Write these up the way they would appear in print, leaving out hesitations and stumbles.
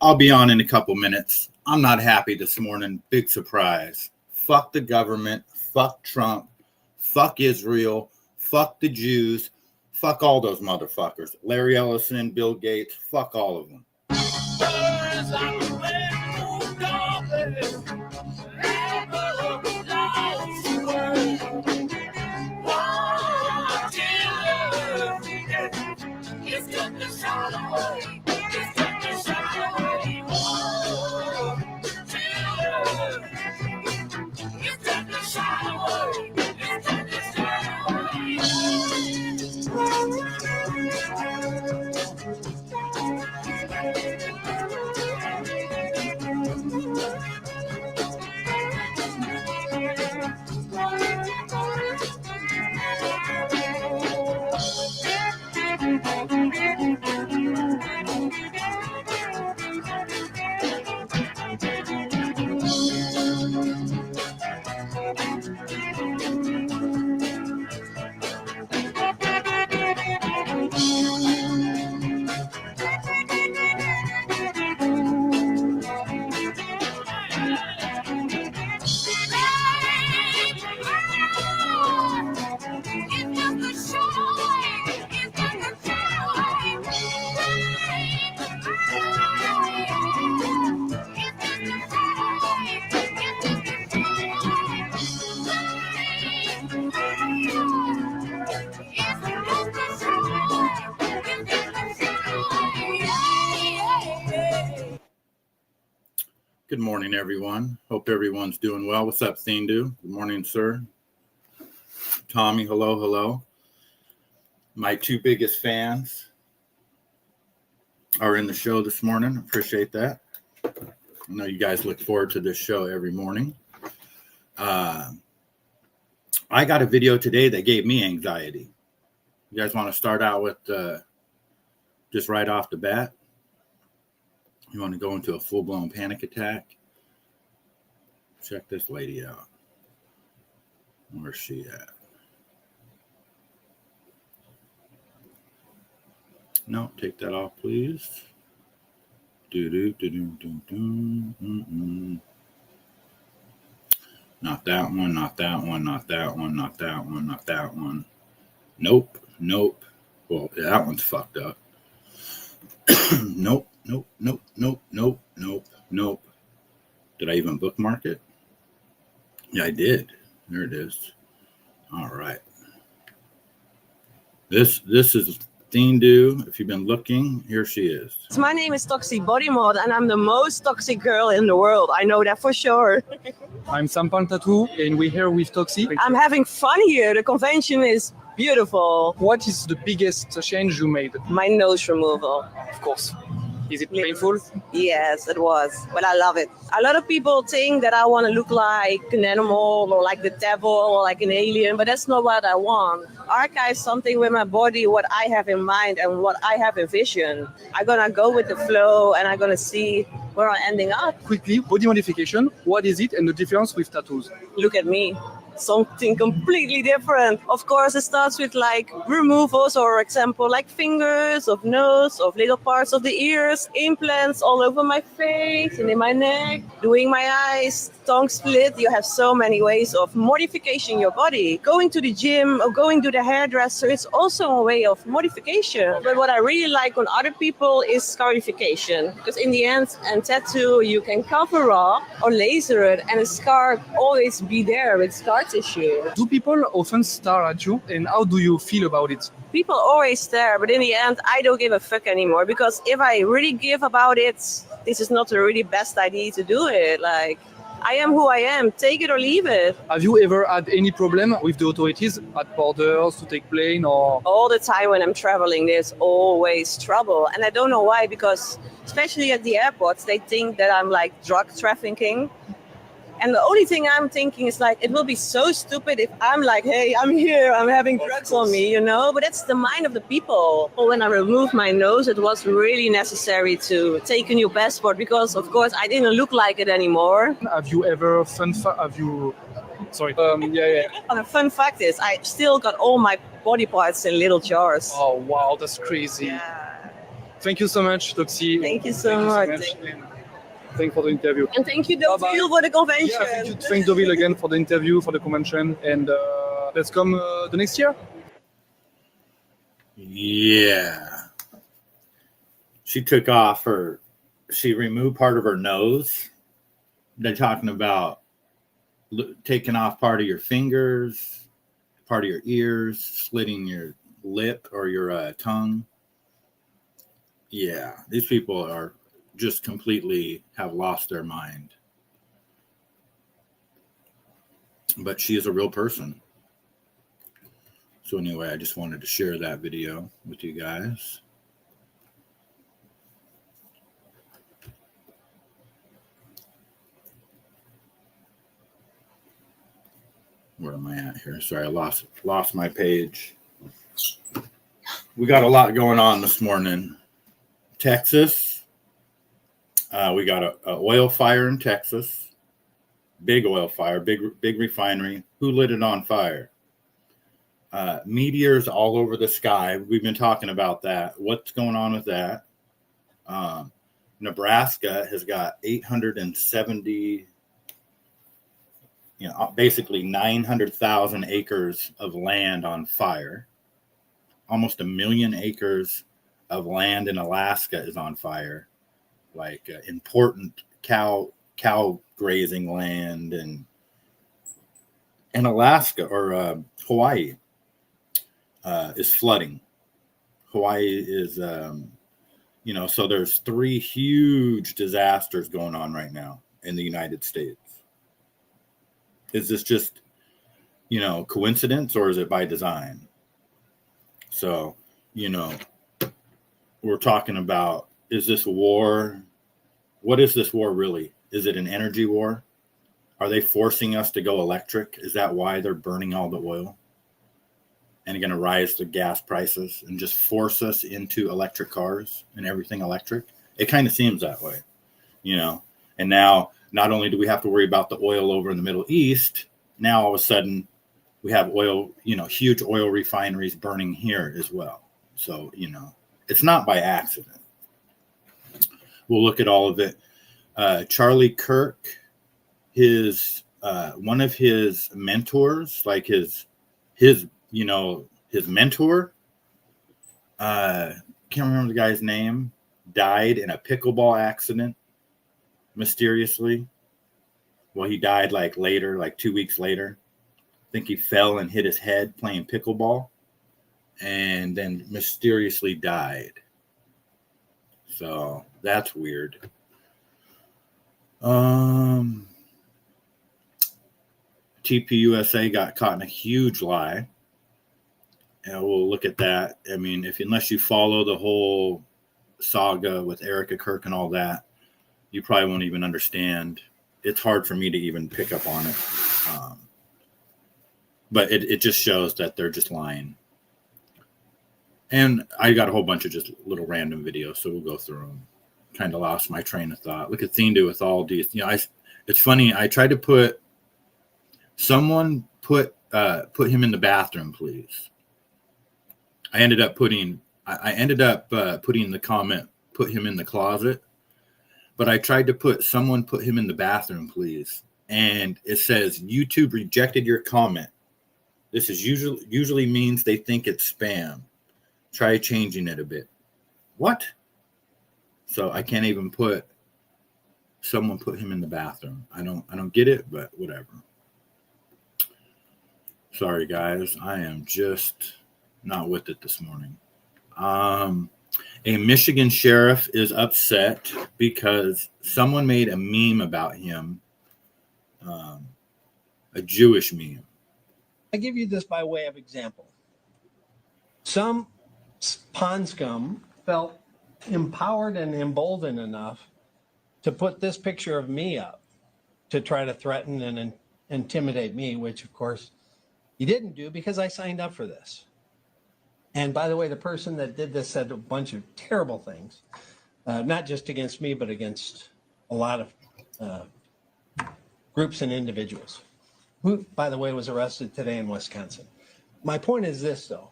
I'll be on in a couple minutes. I'm not happy this morning. Big surprise. Fuck the government. Fuck Trump. Fuck Israel. Fuck the Jews. Fuck all those motherfuckers. Larry Ellison, Bill Gates. Fuck all of them. Good morning, everyone. Hope everyone's doing well. What's up, Thindu? Good morning, sir. Tommy, hello, hello. My two biggest fans are in the show this morning. Appreciate that. I know you guys look forward to this show every morning. I got a video today that gave me anxiety. You guys want to start out with just right off the bat? You want to go into a full-blown panic attack? Check this lady out. Where's she at? No, take that off, please. Not that one, not that one, not that one, not that one, not that one. Nope, nope. Well, yeah, that one's fucked up. Nope. Nope. Did I even bookmark it? Yeah, I did. There it is. All right. This is Thindu. If you've been looking, here she is. My name is Toxic Body Mod, and I'm the most toxic girl in the world. I know that for sure. I'm Sampan Tattoo, and we're here with Toxic. I'm having fun here. The convention is beautiful. What is the biggest change you made? My nose removal. Of course. Is it painful? Yes, it was, but I love it. A lot of people think that I want to look like an animal or like the devil or like an alien, but that's not what I want. Archive something with my body, what I have in mind and what I have envisioned. I'm going to go with the flow and I'm going to see where I'm ending up. Quickly, body modification, what is it and the difference with tattoos? Look at me. something completely different. Of course, it starts with like removals, or example, like fingers, of nose, of little parts of the ears, implants all over my face and in my neck, doing my eyes, tongue split. You have so many ways of modification your body. Going to the gym or going to the hairdresser is also a way of modification. But what I really like on other people is scarification, because in the end, and tattoo, you can cover up or laser it, and a scar always be there with scar tissue. Do people often stare at you, and how do you feel about it? People always stare, but in the end, I don't give a fuck anymore, because if I really give about it, this is not the really best idea to do it. Like, I am who I am. Take it or leave it. Have you ever had any problem with the authorities at borders to take plane or? All the time when I'm traveling, there's always trouble. And I don't know why, because especially at the airports, they think that I'm like drug trafficking. And the only thing I'm thinking is like, it will be so stupid if I'm like, hey, I'm here, I'm having drugs on me, you know? But that's the mind of the people. When I removed my nose, it was really necessary to take a new passport, because of course I didn't look like it anymore. Have you ever Sorry. Yeah. And the fun fact is, I still got all my body parts in little jars. Oh wow, that's crazy. Yeah. Thank you so much, Toxie. Thank you so much. Thank you for the interview. And thank you, Deville, for the convention. Yeah, thank Deville again for the interview, for the convention, and let's come the next year. Yeah. She took off she removed part of her nose. They're talking about taking off part of your fingers, part of your ears, slitting your lip or your tongue. Yeah, these people are just completely have lost their mind. But she is a real person. So anyway, I just wanted to share that video with you guys. Where am I at here? Sorry, I lost my page. We got a lot going on this morning. Texas. We got a oil fire in Texas. Big oil fire, big refinery. Who lit it on fire? Meteors all over the sky. We've been talking about that. What's going on with that? Nebraska has got 870, basically 900,000 acres of land on fire. Almost 1 million acres of land in Alaska is on fire. Like important cow grazing land, and Alaska or Hawaii is flooding. Hawaii is, so there's 3 huge disasters going on right now in the United States. Is this just, coincidence, or is it by design? So, we're talking about, is this war? What is this war really? Is it an energy war? Are they forcing us to go electric? Is that why they're burning all the oil and going to rise the gas prices and just force us into electric cars and everything electric? It kind of seems that way, And now, not only do we have to worry about the oil over in the Middle East, now all of a sudden we have oil, huge oil refineries burning here as well. So, it's not by accident. We'll look at all of it. Charlie Kirk, one of his mentors, like his mentor, can't remember the guy's name, died in a pickleball accident mysteriously. Well, he died like 2 weeks later. I think he fell and hit his head playing pickleball and then mysteriously died. So that's weird. TPUSA got caught in a huge lie. And we'll look at that. I mean, unless you follow the whole saga with Erica Kirk and all that, you probably won't even understand. It's hard for me to even pick up on it. But it just shows that they're just lying. And I got a whole bunch of just little random videos, so we'll go through them. Kind of lost my train of thought. Look at Thindu with all these. It's funny. I tried to put someone put him in the bathroom, please. I ended up putting the comment, put him in the closet, but I tried to put him in the bathroom, please. And it says YouTube rejected your comment. This is usually means they think it's spam. Try changing it a bit. What? So I can't even put someone put him in the bathroom. I don't get it, but whatever. Sorry guys, I am just not with it this morning. A Michigan sheriff is upset because someone made a meme about him, a Jewish meme. I give you this by way of example. Some pond scum felt empowered and emboldened enough to put this picture of me up to try to threaten and intimidate me, which of course he didn't do because I signed up for this. And by the way, the person that did this said a bunch of terrible things, not just against me, but against a lot of groups and individuals, who, by the way, was arrested today in Wisconsin. My point is this, though.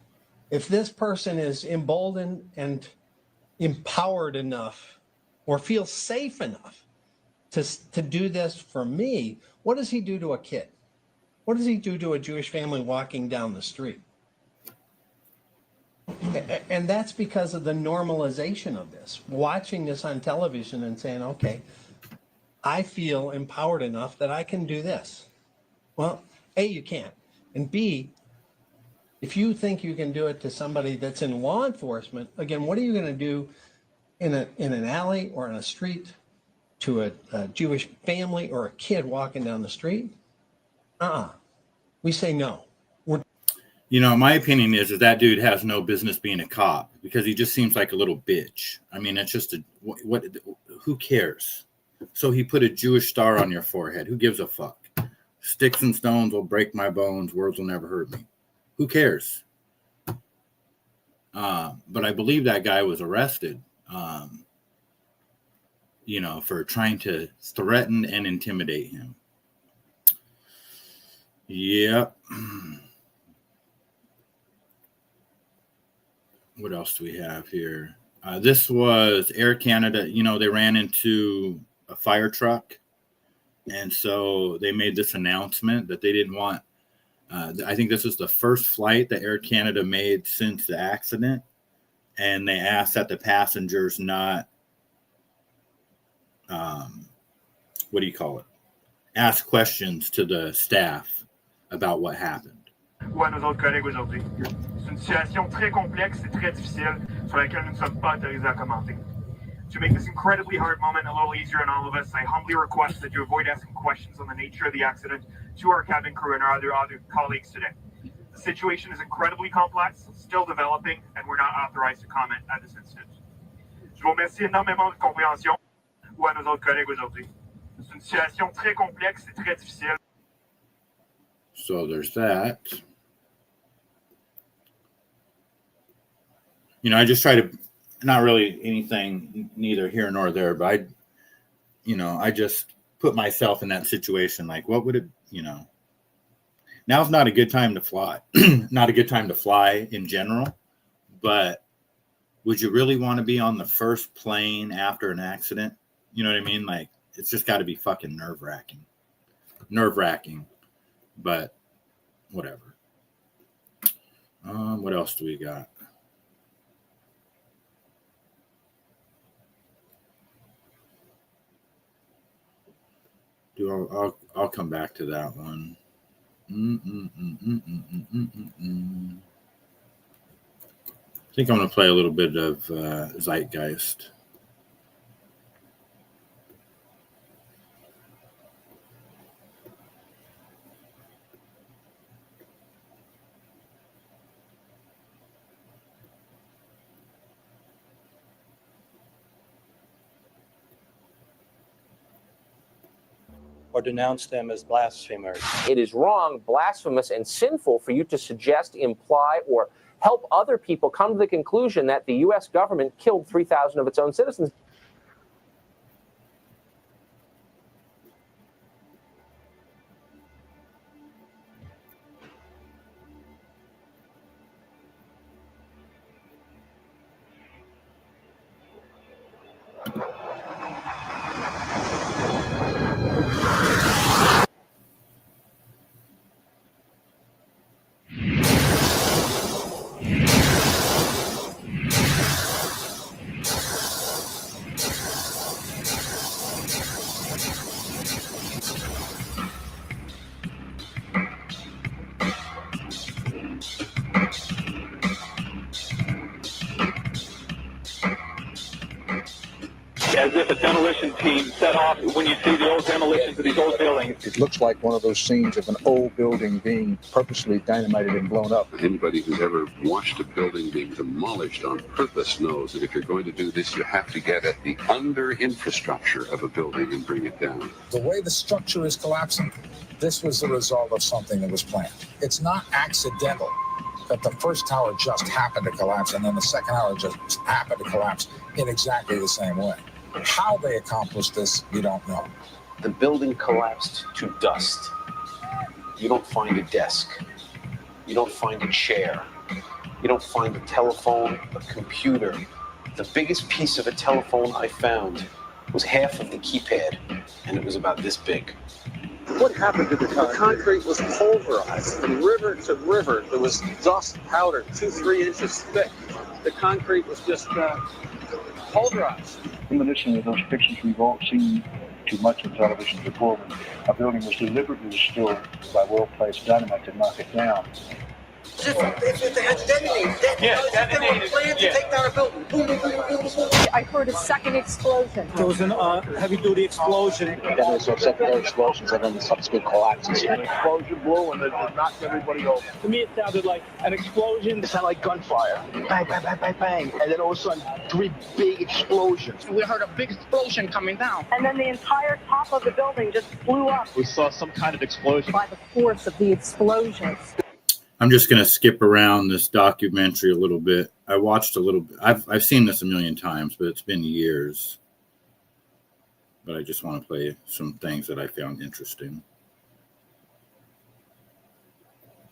If this person is emboldened and empowered enough or feels safe enough to do this for me, what does he do to a kid? What does he do to a Jewish family walking down the street? And that's because of the normalization of this, watching this on television and saying, okay, I feel empowered enough that I can do this. Well, A, you can't. And B, if you think you can do it to somebody that's in law enforcement, again, what are you going to do in an alley or in a street to a Jewish family or a kid walking down the street? We say no. My opinion is that dude has no business being a cop because he just seems like a little bitch. I mean, it's just who cares? So he put a Jewish star on your forehead. Who gives a fuck? Sticks and stones will break my bones. Words will never hurt me. Who cares? But I believe that guy was arrested, for trying to threaten and intimidate him. Yep. What else do we have here? This was Air Canada. They ran into a fire truck. And so they made this announcement that they didn't want, I think this was the first flight that Air Canada made since the accident. And they asked that the passengers not, ask questions to the staff about what happened. Ou à nos autres collègues aujourd'hui. C'est une situation très complexe et très difficile sur laquelle nous ne sommes pas autorisés à commenter. To make this incredibly hard moment a little easier on all of us, I humbly request that you avoid asking questions on the nature of the accident to our cabin crew and our other colleagues today. The situation is incredibly complex, still developing, and we're not authorized to comment at this instant. Je vous remercie énormément de compréhension ou à nos autres collègues aujourd'hui. C'est une situation très complexe et très difficile. So there's that. I just try to, not really anything neither here nor there, but I just put myself in that situation. Like, what would it, now's not a good time to fly, not a good time to fly in general, but would you really want to be on the first plane after an accident? You know what I mean? Like, it's just got to be fucking nerve-wracking, but whatever. What else do we got? I'll come back to that one. I think I'm going to play a little bit of Zeitgeist. Or denounce them as blasphemers. It is wrong, blasphemous, and sinful for you to suggest, imply, or help other people come to the conclusion that the U.S. government killed 3,000 of its own citizens. as if a demolition team set off when you see the old demolitions of these old buildings. It looks like one of those scenes of an old building being purposely dynamited and blown up. Anybody who's ever watched a building being demolished on purpose knows that if you're going to do this, you have to get at the under infrastructure of a building and bring it down. The way the structure is collapsing, this was the result of something that was planned. It's not accidental that the first tower just happened to collapse and then the second tower just happened to collapse in exactly the same way. How they accomplished this, you don't know. The building collapsed to dust. You don't find a desk. You don't find a chair. You don't find a telephone, a computer. The biggest piece of a telephone I found was half of the keypad, and it was about this big. What happened to the concrete? The concrete was pulverized from river to river. There was dust powder 2-3 inches thick. The concrete was just pulverized. Reminiscent of those pictures we've all seen too much on television before, when a building was deliberately destroyed by well-placed dynamite to knock it down. If they had detonated, planned to take down a building. Boom, boom, boom, boom, boom. I heard a second explosion. There was a heavy-duty explosion. Then there's some secondary explosions and then subsequent collapses. An explosion blew and it knocked everybody over. To me, it sounded like an explosion. It sounded like gunfire. Bang, bang, bang, bang, bang. And then all of a sudden, 3 big explosions. We heard a big explosion coming down. And then the entire top of the building just blew up. We saw some kind of explosion. By the force of the explosions. I'm just going to skip around this documentary a little bit. I watched a little bit. I've seen this a million times, but it's been years. But I just want to play some things that I found interesting.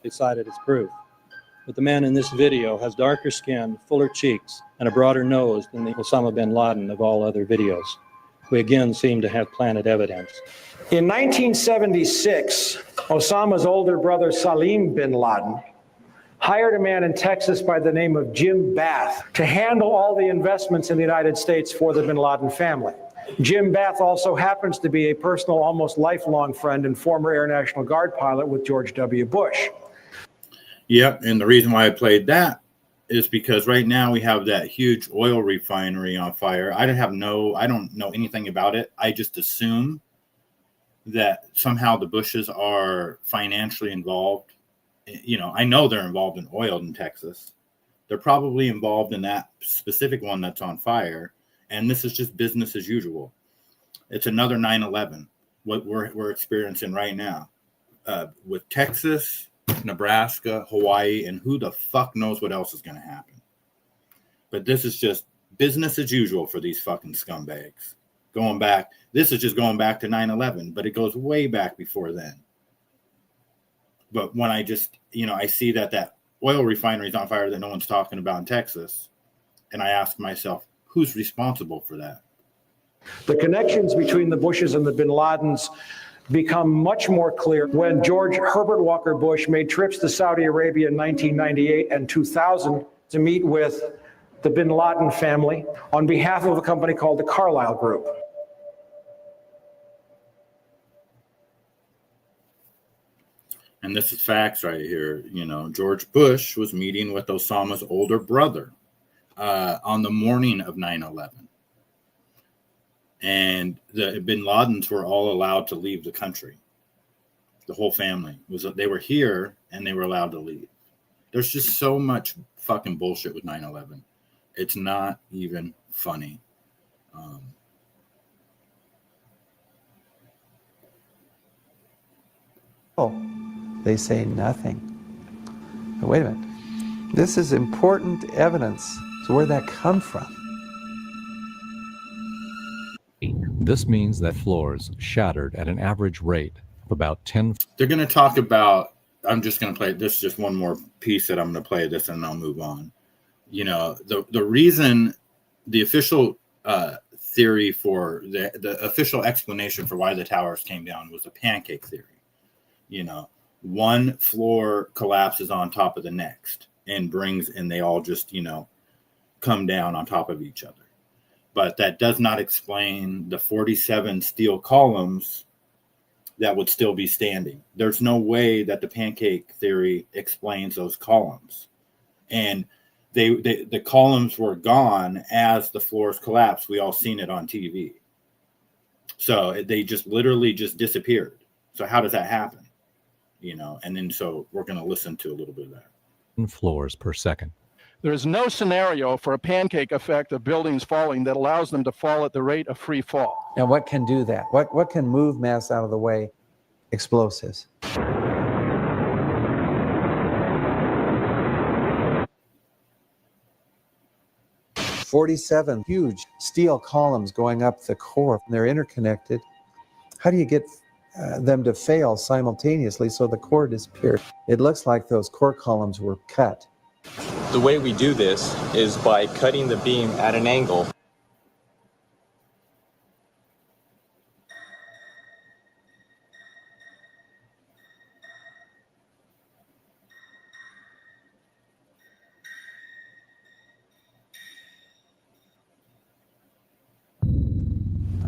They cited as proof. But the man in this video has darker skin, fuller cheeks, and a broader nose than the Osama bin Laden of all other videos. We again seem to have planted evidence. In 1976, Osama's older brother Salim bin Laden hired a man in Texas by the name of Jim Bath to handle all the investments in the United States for the bin Laden family. Jim Bath also happens to be a personal, almost lifelong friend and former Air National Guard pilot with George W. Bush. Yep, and the reason why I played that is because right now we have that huge oil refinery on fire. I don't know anything about it. I just assume that somehow the Bushes are financially involved. You know, I know they're involved in oil in Texas. They're probably involved in that specific one that's on fire. And this is just business as usual. It's another 9/11, what we're experiencing right now with Texas, Nebraska, Hawaii, and who the fuck knows what else is going to happen. But this is just business as usual for these fucking scumbags. Going back, this is just going back to 9/11, but it goes way back before then. But when I just, I see that oil refinery is on fire that no one's talking about in Texas, and I ask myself, who's responsible for that? The connections between the Bushes and the bin Ladens become much more clear when George Herbert Walker Bush made trips to Saudi Arabia in 1998 and 2000 to meet with the bin Laden family on behalf of a company called the Carlyle Group. And this is facts right here. George Bush was meeting with Osama's older brother on the morning of 9/11. And the bin Ladens were all allowed to leave the country. The whole family they were here and they were allowed to leave. There's just so much fucking bullshit with 9/11. It's not even funny. They say nothing. But wait a minute. This is important evidence. So where'd that come from? This means that floors shattered at an average rate of about 10. They're going to talk about, I'm just going to play, this is just one more piece that I'm going to play this and I'll move on. The reason, the official theory for the official explanation for why the towers came down was the pancake theory. One floor collapses on top of the next and they all just, come down on top of each other. But that does not explain the 47 steel columns that would still be standing. There's no way that the pancake theory explains those columns. And the columns were gone as the floors collapsed. We all seen it on TV. So they just literally just disappeared. So how does that happen? You know, and then so we're going to listen to a little bit of that. Floors per second. There is no scenario for a pancake effect of buildings falling that allows them to fall at the rate of free fall. Now, what can do that? What can move mass out of the way? Explosives. "47 huge steel columns going up the core. They're interconnected. How do you get them to fail simultaneously so the core disappears? It looks like those core columns were cut." The way we do this is by cutting the beam at an angle.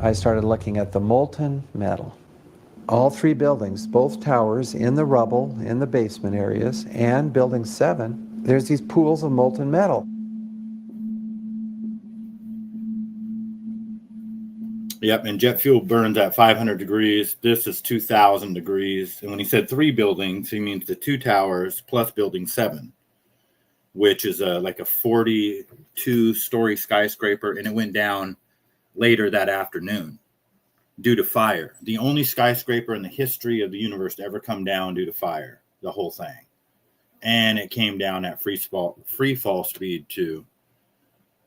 I started looking at the molten metal. All three buildings, both towers in the rubble, in the basement areas, and building 7, there's these pools of molten metal. Yep, and jet fuel burns at 500 degrees. This is 2,000 degrees. And when he said 3 buildings, he means the 2 towers plus building 7, which is like a 42-story skyscraper, and it went down later that afternoon due to fire. The only skyscraper in the history of the universe to ever come down due to fire, the whole thing. And it came down at free fall speed too.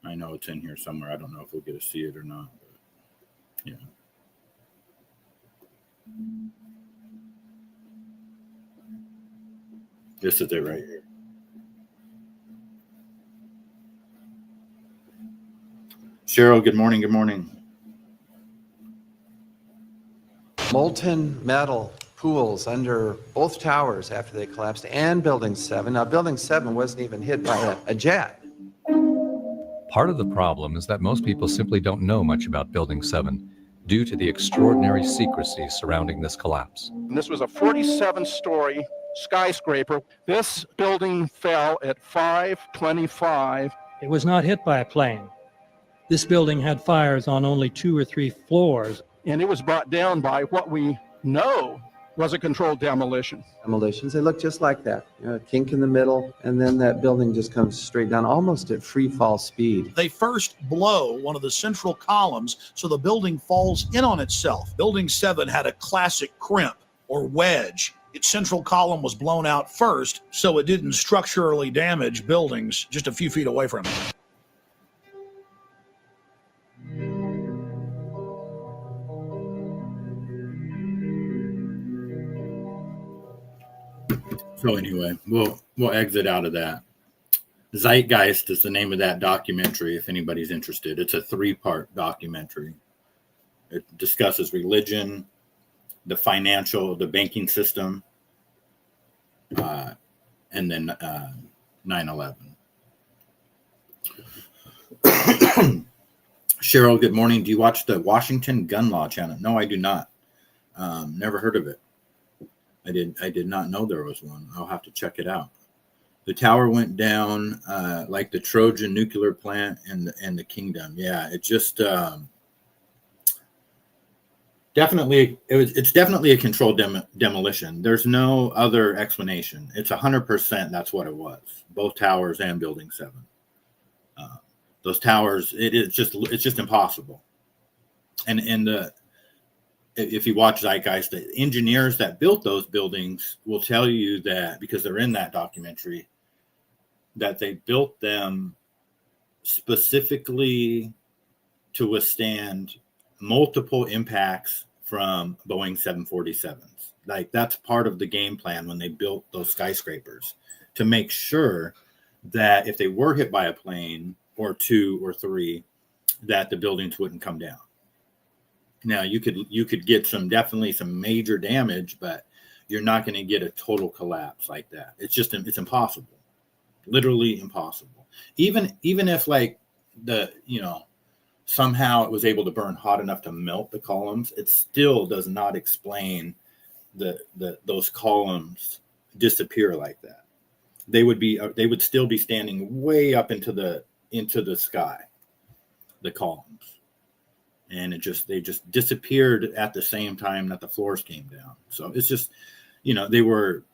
I know it's in here somewhere. I don't know if we'll get to see it or not. But yeah. This is it right here. Cheryl, good morning. Good morning. Molten metal pools under both towers after they collapsed, and building 7. Now, building 7 wasn't even hit by a jet. Part of the problem is that most people simply don't know much about Building 7 due to the extraordinary secrecy surrounding this collapse. And this was a 47-story skyscraper. This building fell at 5:25. It was not hit by a plane. This building had fires on only 2 or 3 floors. And it was brought down by what we know was a controlled demolition. Demolitions, they look just like that. You know, a kink in the middle, and then that building just comes straight down, almost at free fall speed. They first blow one of the central columns so the building falls in on itself. Building 7 had a classic crimp or wedge. Its central column was blown out first, so it didn't structurally damage buildings just a few feet away from it. So anyway, we'll exit out of that. Zeitgeist is the name of that documentary, if anybody's interested. It's a 3-part documentary. It discusses religion, the banking system, and then 9/11. Cheryl, good morning. Do you watch the Washington Gun Law channel? No, I do not. Never heard of it. I did not know there was one. I'll have to check it out. The tower went down like the Trojan nuclear plant and the kingdom. Yeah, it just it's definitely a controlled demolition. There's no other explanation. It's 100% that's what it was. Both towers and building 7. Those towers, it's just impossible. And if you watch Zeitgeist, the engineers that built those buildings will tell you that, because they're in that documentary, that they built them specifically to withstand multiple impacts from Boeing 747s. Like, that's part of the game plan when they built those skyscrapers, to make sure that if they were hit by a plane or 2 or 3, that the buildings wouldn't come down. Now, you could get definitely some major damage, but you're not going to get a total collapse like that. It's impossible, literally impossible. Even if like somehow it was able to burn hot enough to melt the columns, it still does not explain those columns disappear like that. they would still be standing way up into the sky, the columns, and they just disappeared at the same time that the floors came down. So it's just, they were,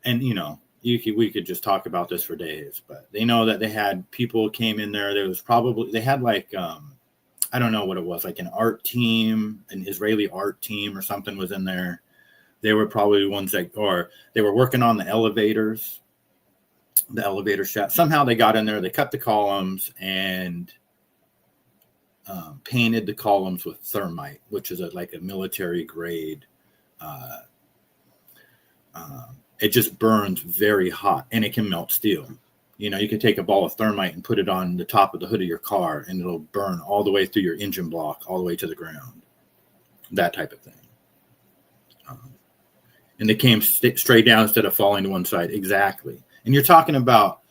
and we could just talk about this for days, but they know that they had people came in there. They had like, I don't know what it was, like an art team, an Israeli art team or something was in there. They were probably the ones or they were working on the elevator shaft. Somehow they got in there, they cut the columns and painted the columns with thermite, which is like a military grade. It just burns very hot and it can melt steel. You can take a ball of thermite and put it on the top of the hood of your car and it'll burn all the way through your engine block, all the way to the ground. That type of thing. And they came straight down instead of falling to one side. Exactly. And you're talking about,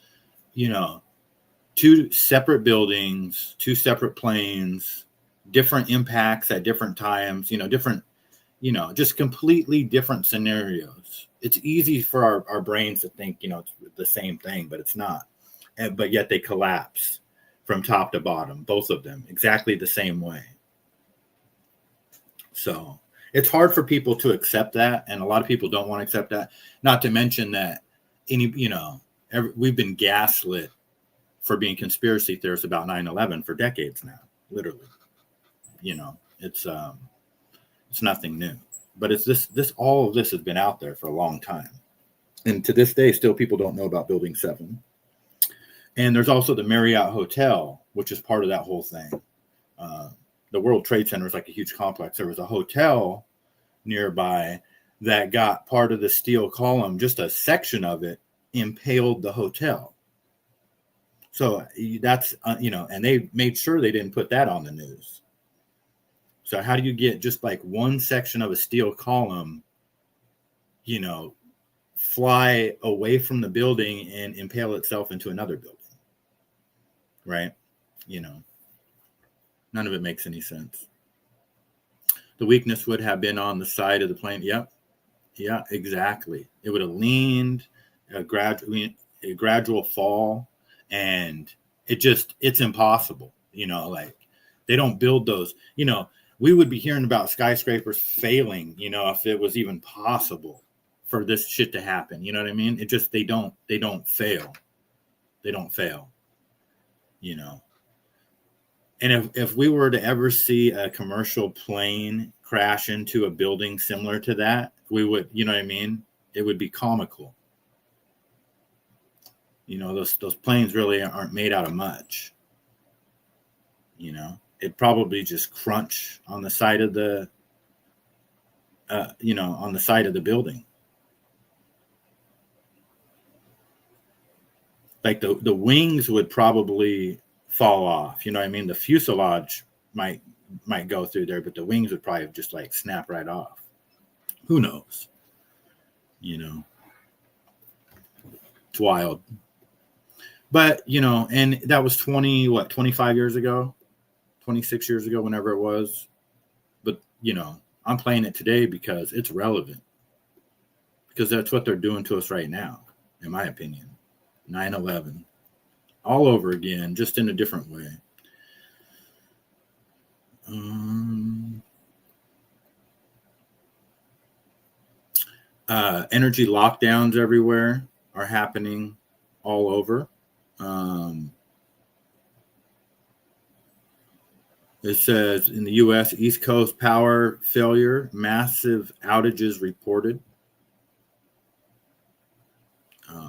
two separate buildings, two separate planes, different impacts at different times, different, just completely different scenarios. It's easy for our brains to think, it's the same thing, but it's not. But yet they collapse from top to bottom, both of them, exactly the same way. So it's hard for people to accept that, and a lot of people don't want to accept that. Not to mention that we've been gaslit for being conspiracy theorists about 9/11 for decades now, literally. It's nothing new, but it's this all of this has been out there for a long time, and to this day, still people don't know about Building 7. And there's also the Marriott Hotel, which is part of that whole thing. The World Trade Center is like a huge complex. There was a hotel nearby that got part of the steel column, just a section of it, impaled the hotel. So that's, and they made sure they didn't put that on the news. So how do you get just like one section of a steel column, fly away from the building and impale itself into another building? Right? None of it makes any sense. The weakness would have been on the side of the plane. Yep. Yeah, exactly. It would have leaned, a gradual fall, and it's impossible. Like they don't build those. We would be hearing about skyscrapers failing, if it was even possible for this shit to happen. You know what I mean? It just, they don't fail. They don't fail, And if we were to ever see a commercial plane crash into a building similar to that, we would, you know what I mean? It would be comical. Those planes really aren't made out of much. It'd probably just crunch on the side of the, on the side of the building. Like the wings would probably fall off. You know what I mean? The fuselage might go through there, but the wings would probably just like snap right off. Who knows? It's wild. But, and that was 25 years ago, 26 years ago, whenever it was. But, I'm playing it today because it's relevant. Because that's what they're doing to us right now, in my opinion. 9/11. All over again, just in a different way. Energy lockdowns everywhere are happening all over. It says in the U.S., East Coast power failure, massive outages reported.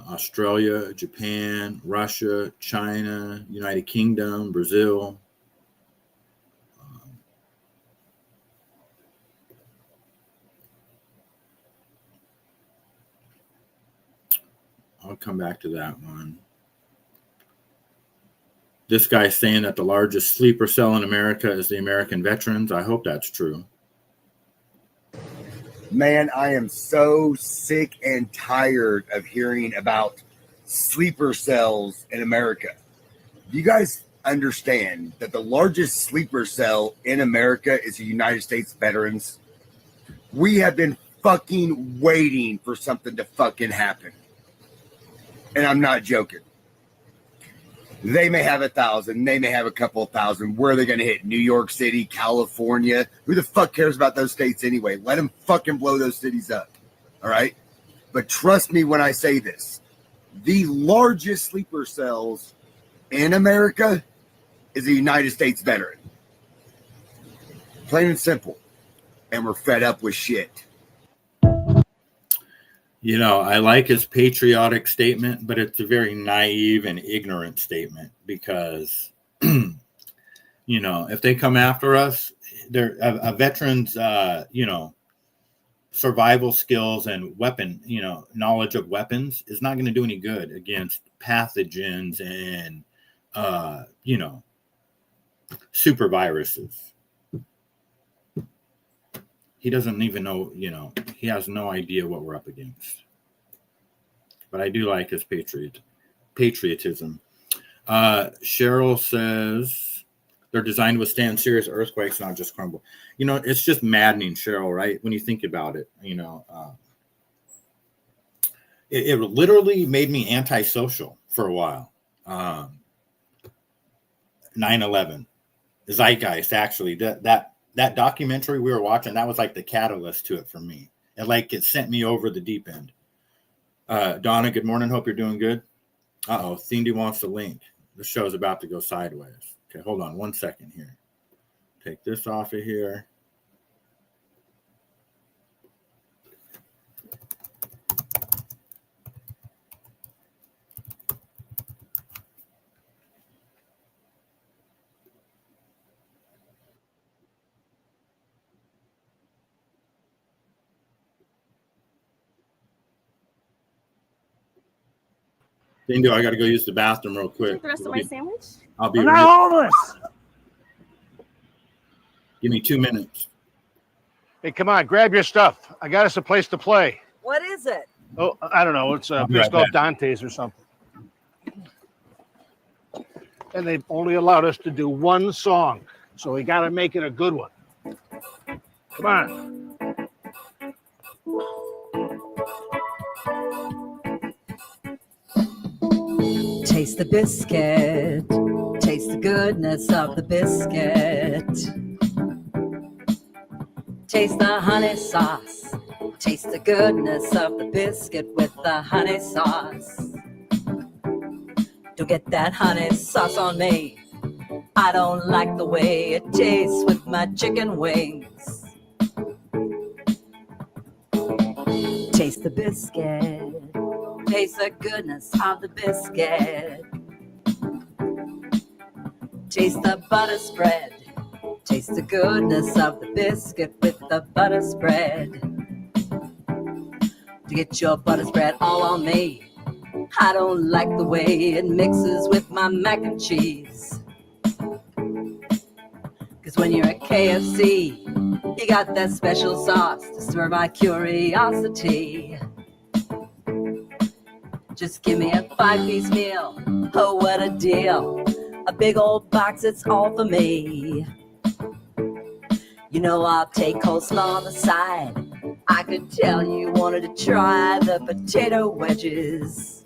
Australia, Japan, Russia, China, United Kingdom, Brazil. I'll come back to that one. This guy's saying that the largest sleeper cell in America is the American veterans. I hope that's true. Man, I am so sick and tired of hearing about sleeper cells in America. Do you guys understand that the largest sleeper cell in America is the United States veterans? We have been fucking waiting for something to fucking happen. And I'm not joking. They may have 1,000. They may have a couple of thousand. Where are they going to hit? New York City, California? Who the fuck cares about those states anyway? Let them fucking blow those cities up. All right? But trust me when I say this. The largest sleeper cells in America is a United States veteran. Plain and simple. And we're fed up with shit. You know, I like his patriotic statement, but it's a very naive and ignorant statement because, you know, if they come after us, they're a veteran's, you know, survival skills and weapon, you know, knowledge of weapons is not going to do any good against pathogens and, you know, super viruses. He doesn't even know, you know, he has no idea what we're up against. But I do like his patriotism. Cheryl says they're designed to withstand serious earthquakes, not just crumble. You know, it's just maddening, Cheryl, right? When you think about it, you know, it literally made me antisocial for a while. 9/11, Zeitgeist, actually, that documentary we were watching, that was like the catalyst to it for me. It sent me over the deep end. Donna, good morning. Hope you're doing good. Uh-oh, Cindy wants the link. The show's about to go sideways. Okay, hold on 1 second here. Take this off of here. Dingo, I got to go use the bathroom real quick. The rest of my sandwich? I'll be not homeless. Give me 2 minutes. Hey, come on, grab your stuff. I got us a place to play. What is it? Oh, I don't know. It's a place called Dante's or something. And they've only allowed us to do one song, so we got to make it a good one. Come on. Taste the biscuit. Taste the goodness of the biscuit. Taste the honey sauce. Taste the goodness of the biscuit with the honey sauce. Don't get that honey sauce on me. I don't like the way it tastes with my chicken wings. Taste the biscuit. Taste the goodness of the biscuit. Taste the butter spread. Taste the goodness of the biscuit with the butter spread. To get your butter spread all on me. I don't like the way it mixes with my mac and cheese. Cause when you're at KFC, you got that special sauce to stir my curiosity. Just give me a 5-piece meal, oh what a deal. A big old box, it's all for me. You know I'll take coleslaw on the side. I could tell you wanted to try the potato wedges.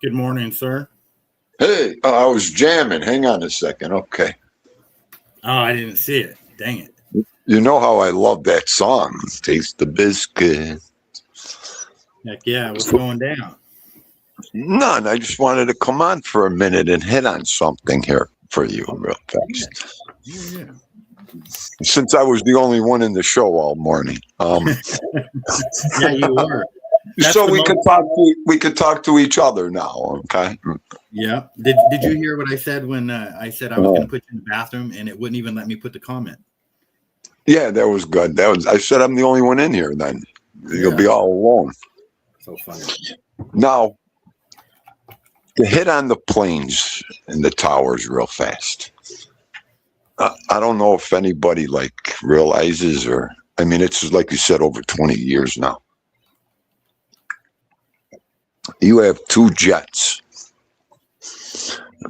Good morning, sir. Hey, I was jamming. Hang on a second. Okay. Oh, I didn't see it. Dang it. You know how I love that song, Taste the Biscuit. Heck yeah, what's going down? None. I just wanted to come on for a minute and hit on something here for you real fast. Yeah. Since I was the only one in the show all morning. Yeah, you were. That's so we could talk to each other now, okay? Yeah. Did you hear what I said when I said I was going to put you in the bathroom and it wouldn't even let me put the comment? Yeah, that was good. I said I'm the only one in here then. You'll be all alone. So funny. Now, to hit on the planes and the towers real fast. I don't know if anybody realizes it's like you said, over 20 years now. You have two jets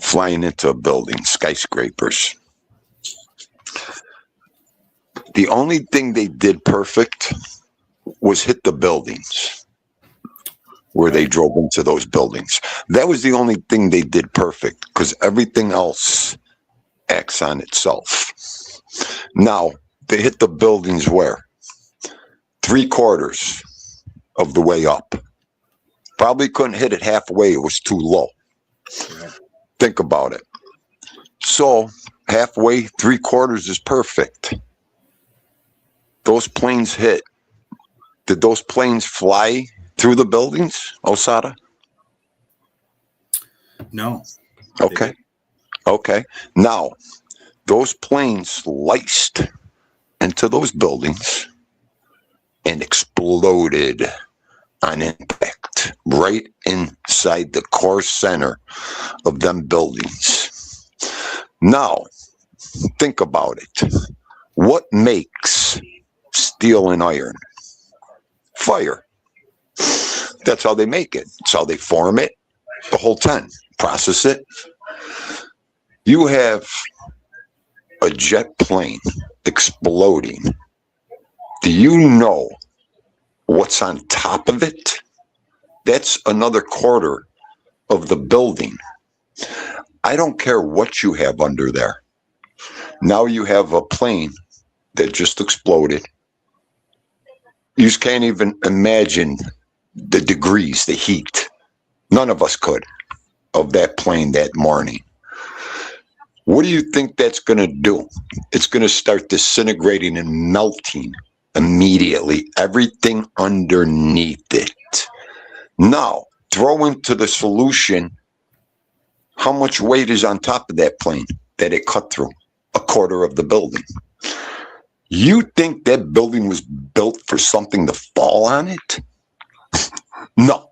flying into a building, skyscrapers. The only thing they did perfect was hit the buildings where they drove into those buildings. That was the only thing they did perfect, because everything else acts on itself. Now, they hit the buildings where? 3/4 of the way up. Probably couldn't hit it halfway. It was too low. Think about it. So halfway, 3/4 is perfect. Those planes hit. Did those planes fly through the buildings, Mossada? No. Okay. Okay. Now, those planes sliced into those buildings and exploded on impact right inside the core center of them buildings. Now, think about it. What makes steel and iron? Fire. That's how they make it. That's how they form it. The whole 10. Process it. You have a jet plane exploding. Do you know what's on top of it? That's another 1/4 of the building. I don't care what you have under there. Now you have a plane that just exploded. You just can't even imagine the degrees, the heat. None of us could, of that plane that morning. What do you think that's going to do? It's going to start disintegrating and melting immediately, everything underneath it. Now, throw into the solution how much weight is on top of that plane that it cut through. 1/4 of the building. You think that building was built for something to fall on it? No.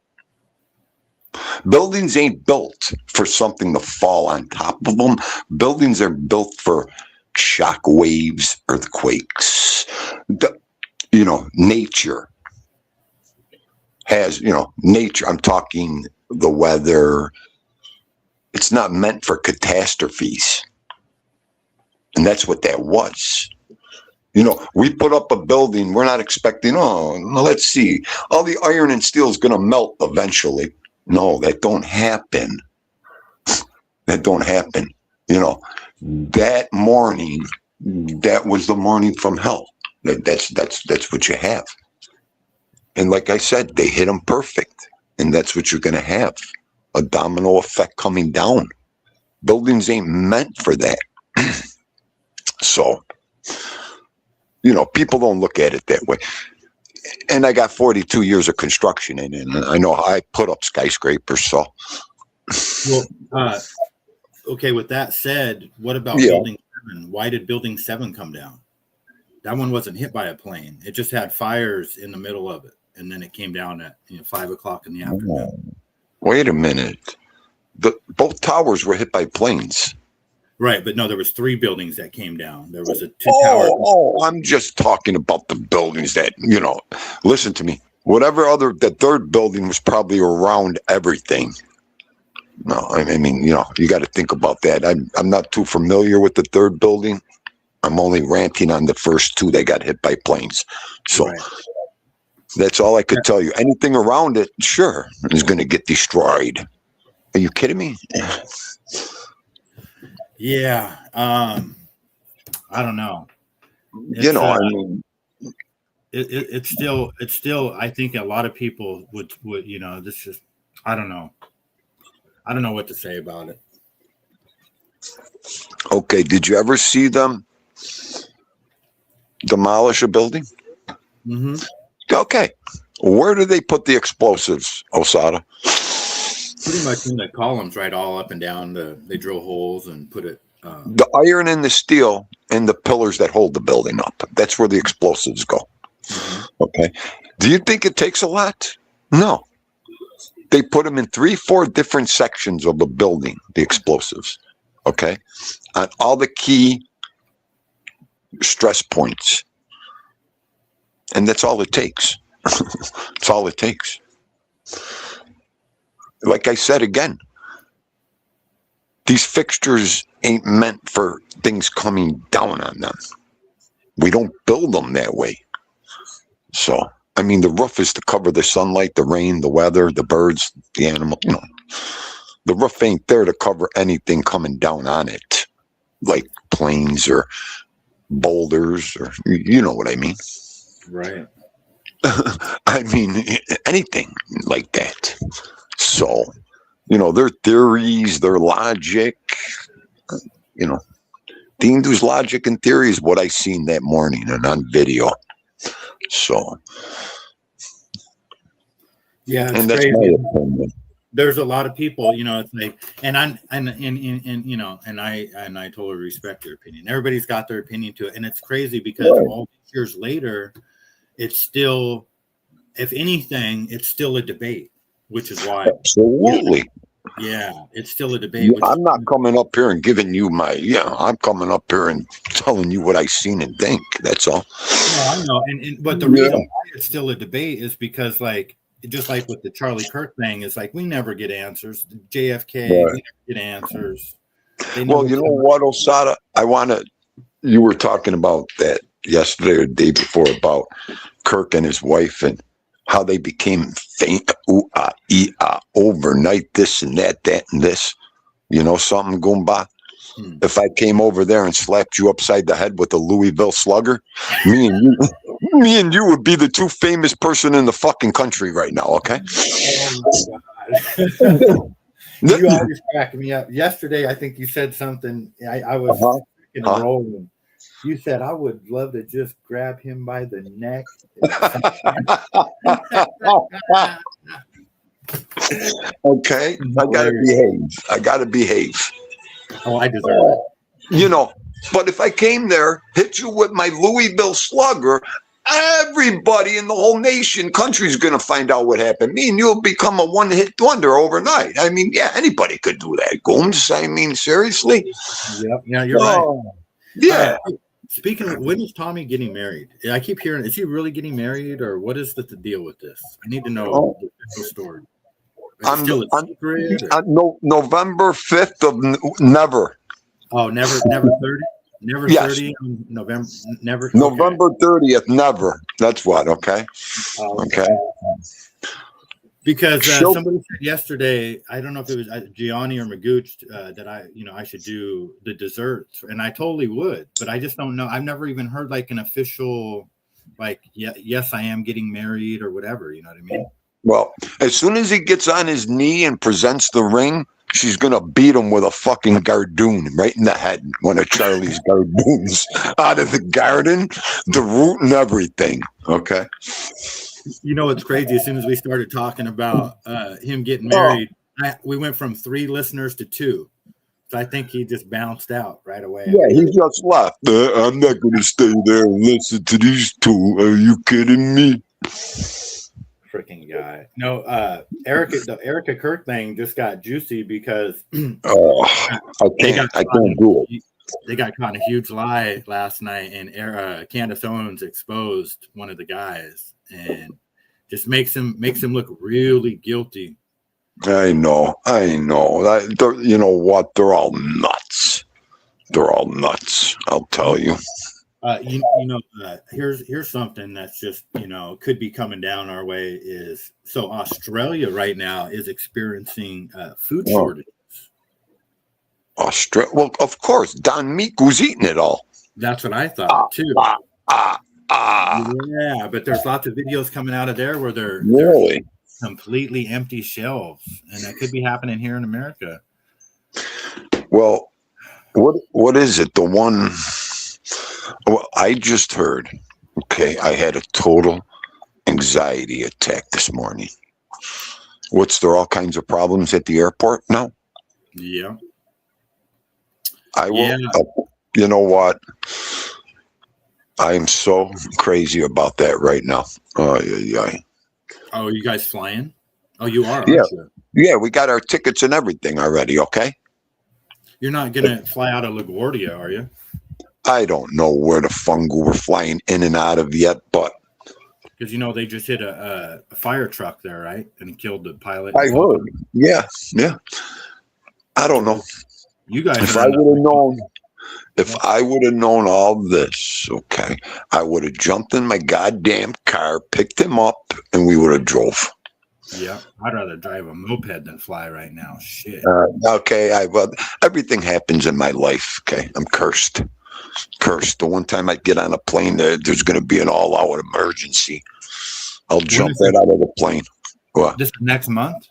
Buildings ain't built for something to fall on top of them. Buildings are built for shock waves, earthquakes. Nature has, nature. I'm talking the weather. It's not meant for catastrophes. And that's what that was. We put up a building. We're not expecting, let's see. All the iron and steel is going to melt eventually. No, that don't happen. That don't happen. That morning, that was the morning from hell. That's what you have. And like I said, they hit them perfect. And that's what you're going to have. A domino effect coming down. Buildings ain't meant for that. So, people don't look at it that way. And I got 42 years of construction in it, and I know how I put up skyscrapers. So, well, okay. With that said, what about Building 7? Why did Building 7 come down? That one wasn't hit by a plane. It just had fires in the middle of it, and then it came down at 5 o'clock in the afternoon. Wait a minute. Both towers were hit by planes. Right, but no, there was 3 buildings that came down. There was a 2 towers. I'm just talking about the buildings that, listen to me. The third building was probably around everything. No, I mean, you got to think about that. I'm not too familiar with the third building. I'm only ranting on the first 2 that got hit by planes. So that's all I could tell you. Anything around it, sure, is going to get destroyed. Are you kidding me? Yeah, I don't know. It's still. I think a lot of people would. This is. I don't know. I don't know what to say about it. Okay, did you ever see them demolish a building? Mm-hmm. Okay, where do they put the explosives, Mossada? Pretty much in the columns, right, all up and down. They drill holes and put it. The iron and the steel and the pillars that hold the building up. That's where the explosives go. Mm-hmm. Okay. Do you think it takes a lot? No. They put them in 3-4 different sections of the building, the explosives. Okay. On all the key stress points. And that's all it takes. That's all it takes. Like I said again, these fixtures ain't meant for things coming down on them. We don't build them that way. So, I mean, the roof is to cover the sunlight, the rain, the weather, the birds, the animal. You know, the roof ain't there to cover anything coming down on it, like planes or boulders, or you know what I mean. Right. I mean, anything like that. So, you know, their theories, their logic, you know, the Hindu's logic and theory is what I seen that morning and on video. So, yeah, it's and that's crazy. my opinion. There's a lot of people, you know, it's like, and you know, and I totally respect their opinion. Everybody's got their opinion to it. And it's crazy because all these years later, it's still, if anything, it's still a debate, which is why. Absolutely. Yeah, it's still a debate. I'm not coming up here and giving you I'm coming up here and telling you what I seen and think. That's all. No, I know. But the reason why it's still a debate is because, like, just like with the Charlie Kirk thing, it's like we never get answers. JFK, we never get answers. Well, you know what, Mossada? You were talking about that yesterday or the day before about Kirk and his wife and how they became faint overnight, this and that and this. You know something, Goomba? If I came over there and slapped you upside the head with a Louisville Slugger, me and you would be the two famous person in the fucking country right now, okay? Oh my God. You always crack me up. Yesterday, I think you said something. I was rolling. You said, I would love to just grab him by the neck. Okay, I gotta behave. Oh, I deserve it. You know, but if I came there, hit you with my Louisville Slugger, everybody in the whole nation, country's gonna find out what happened. Me and you'll become a one-hit wonder overnight. I mean, yeah, anybody could do that, Gooms. I mean, seriously. Yep. Yeah, you're right. Yeah. Speaking of, when is Tommy getting married? I keep hearing, is he really getting married, or what is the deal with this? I need to know the official story. November 5th of never. Oh, never 30? Never 30 on November, never. November 30th, never. That's what, okay? Okay. Because somebody said yesterday, I don't know if it was Gianni or Magooch, that I should do the desserts, and I totally would, but I just don't know. I've never even heard like an official, like, yes, I am getting married or whatever. You know what I mean? Well, as soon as he gets on his knee and presents the ring, she's gonna beat him with a fucking gardoon right in the head. One of Charlie's gardoons out of the garden, the root and everything. Okay. You know what's crazy? As soon as we started talking about him getting married, we went from 3 listeners to 2. So I think he just bounced out right away. Yeah, he just left. I'm not going to stay there and listen to these 2. Are you kidding me? Freaking guy. No, the Erica Kirk thing just got juicy because I can't do it. They got caught in a huge lie last night, and Candace Owens exposed one of the guys, and just makes him look really guilty. I know. You know what? They're all nuts. I'll tell you. Here's something that's just, could be coming down our way is, so Australia right now is experiencing food shortages. Australia? Well, of course, Don Miku's eating it all. That's what I thought too. Yeah, but there's lots of videos coming out of there where they're completely empty shelves, and that could be happening here in America. Well, what is it? The one. Well, I just heard. Okay, I had a total anxiety attack this morning. What's there all kinds of problems at the airport now? Yeah. I will. You know what? I am so crazy about that right now. Oh, you guys flying? Oh, you are? Yeah. Aren't you? Yeah, we got our tickets and everything already. Okay. You're not gonna fly out of LaGuardia, are you? I don't know where the fungal we're flying in and out of yet, but because they just hit a fire truck there, right? And it killed the pilot. I heard. Yeah. I don't know. You guys. If I would have known, If I would have known all this, okay, I would have jumped in my goddamn car, picked him up, and we would have drove. Yeah, I'd rather drive a moped than fly right now. Shit. Okay, well, everything happens in my life. Okay, I'm cursed. The one time I get on a plane, there's going to be an all-out emergency. I'll jump right out of the plane. What? This next month?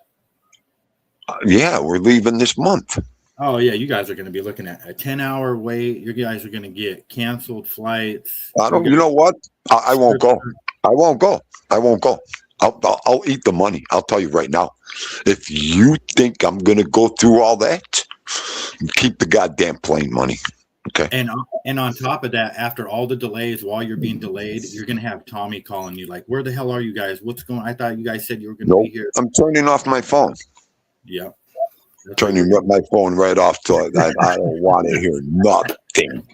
Yeah, we're leaving this month. Oh yeah, you guys are going to be looking at a 10-hour wait. You guys are going to get canceled flights. You know what? I won't go. I won't go. I'll eat the money. I'll tell you right now. If you think I'm going to go through all that, keep the goddamn plane money. Okay. And on top of that, after all the delays, while you're being delayed, you're going to have Tommy calling you like, where the hell are you guys? What's going on? I thought you guys said you were going to be here. I'm turning off my phone. Yeah. Turning my phone right off to it. I don't want to hear nothing.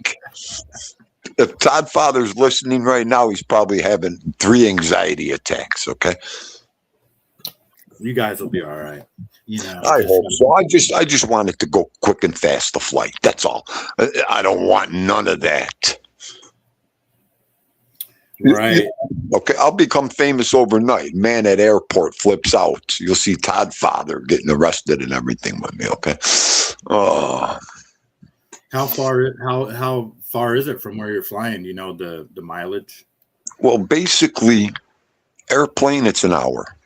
If Todd Father's listening right now, he's probably having 3 anxiety attacks. Okay. You guys will be all right. You know. I hope so. I just want it to go quick and fast, the flight. That's all. I don't want none of that. Right. Okay, I'll become famous overnight. Man at airport flips out. You'll see Todd Father getting arrested and everything with me. Okay. How far is it from where you're flying? You know the mileage? Well, basically, airplane it's an hour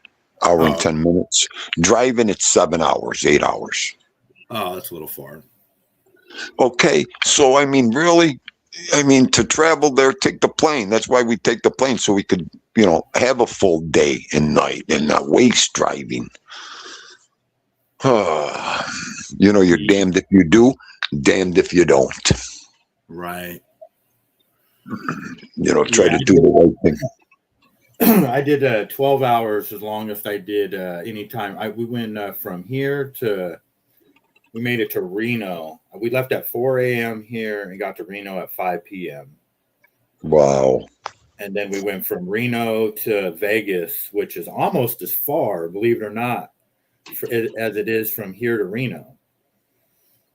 and 10 minutes. Driving it's 7 hours, 8 hours. Oh, that's a little far. Okay, so I mean, really. I mean, to travel there, take the plane. That's why we take the plane, so we could, have a full day and night and not waste driving. You're damned if you do, damned if you don't. Right. Try to do the right thing. I did 12 hours as longest I did anytime. We went from here to... We made it to Reno. We left at 4 a.m. here and got to Reno at 5 p.m. Wow. And then we went from Reno to Vegas, which is almost as far, believe it or not, as it is from here to Reno.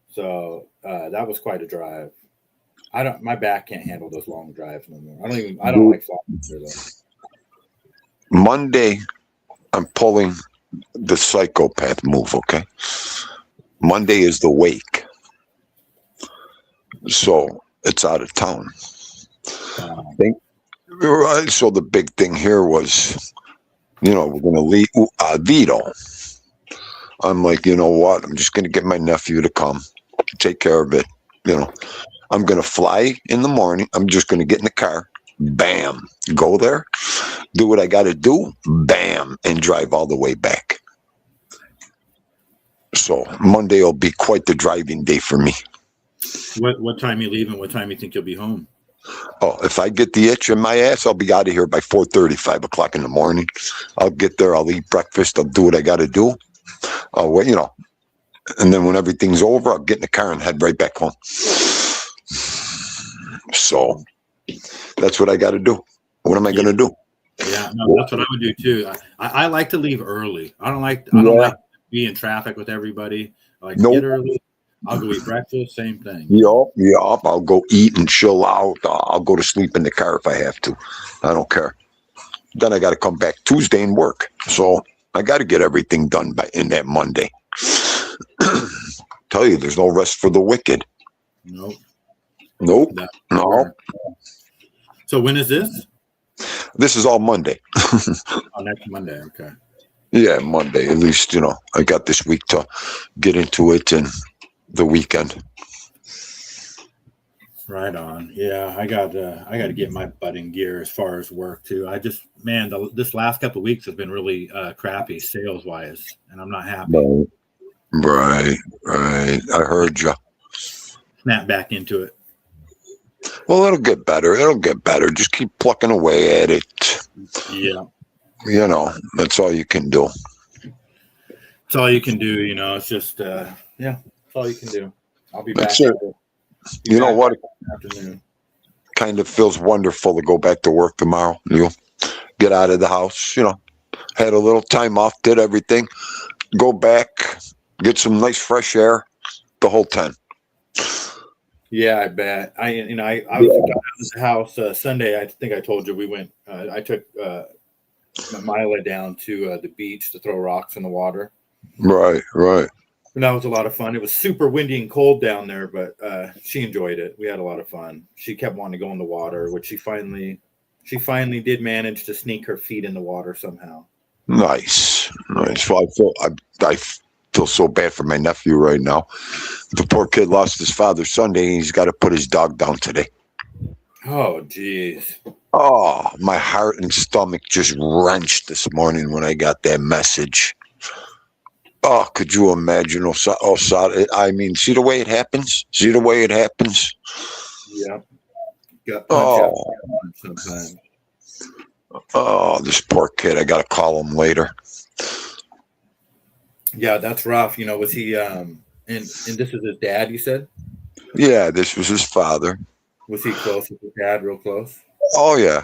So that was quite a drive. My back can't handle those long drives no more. I don't like flying here though. Monday, I'm pulling the psychopath move, okay? Monday is the wake. So it's out of town. Right. So the big thing here was, we're going to leave Vito. I'm like, you know what? I'm just going to get my nephew to come take care of it. I'm going to fly in the morning. I'm just going to get in the car. Bam. Go there. Do what I got to do. Bam. And drive all the way back. So Monday will be quite the driving day for me. What time you leaving? What time you think you'll be home? Oh, if I get the itch in my ass, I'll be out of here by 4:30, 5 o'clock in the morning. I'll get there. I'll eat breakfast. I'll do what I got to do. I'll wait, and then when everything's over, I'll get in the car and head right back home. So that's what I got to do. What am I going to do? Yeah, no, that's what I would do too. I like to leave early. I don't like be in traffic with everybody. I like to get early. I'll go eat breakfast. Same thing. Yup. I'll go eat and chill out. I'll go to sleep in the car if I have to. I don't care. Then I got to come back Tuesday and work. So I got to get everything done in that Monday. Tell you, there's no rest for the wicked. Nope. No. So when is this? This is all Monday. Next Monday. Okay. Yeah, Monday. At least, I got this week to get into it and the weekend. Right on. Yeah, I got to get my butt in gear as far as work too. This last couple of weeks has been really crappy sales wise, and I'm not happy. Right. I heard you. Snap back into it. Well, it'll get better. Just keep plucking away at it. Yeah. That's all you can do. It's all you can do, it's just, that's all you can do. I'll be back. That's it. You know what? Afternoon. Kind of feels wonderful to go back to work tomorrow. You get out of the house, had a little time off, did everything, go back, get some nice fresh air, the whole 10. Yeah, I bet. I was got out of the house Sunday. I think I told you we went. I took Mila down to the beach to throw rocks in the water. Right. And that was a lot of fun. It was super windy and cold down there, but she enjoyed it. We had a lot of fun. She kept wanting to go in the water, which she finally did manage to sneak her feet in the water somehow. Nice. Well, I feel so bad for my nephew right now. The poor kid lost his father Sunday, and he's got to put his dog down today. Oh, geez. Oh, my heart and stomach just wrenched this morning when I got that message. Oh, could you imagine? Mossada? I mean, see the way it happens? Yeah. Got punch out sometimes. Oh, this poor kid. I got to call him later. Yeah, that's rough. Was he, and this is his dad, you said? Yeah, this was his father. Was he close with his dad, real close? Oh, yeah.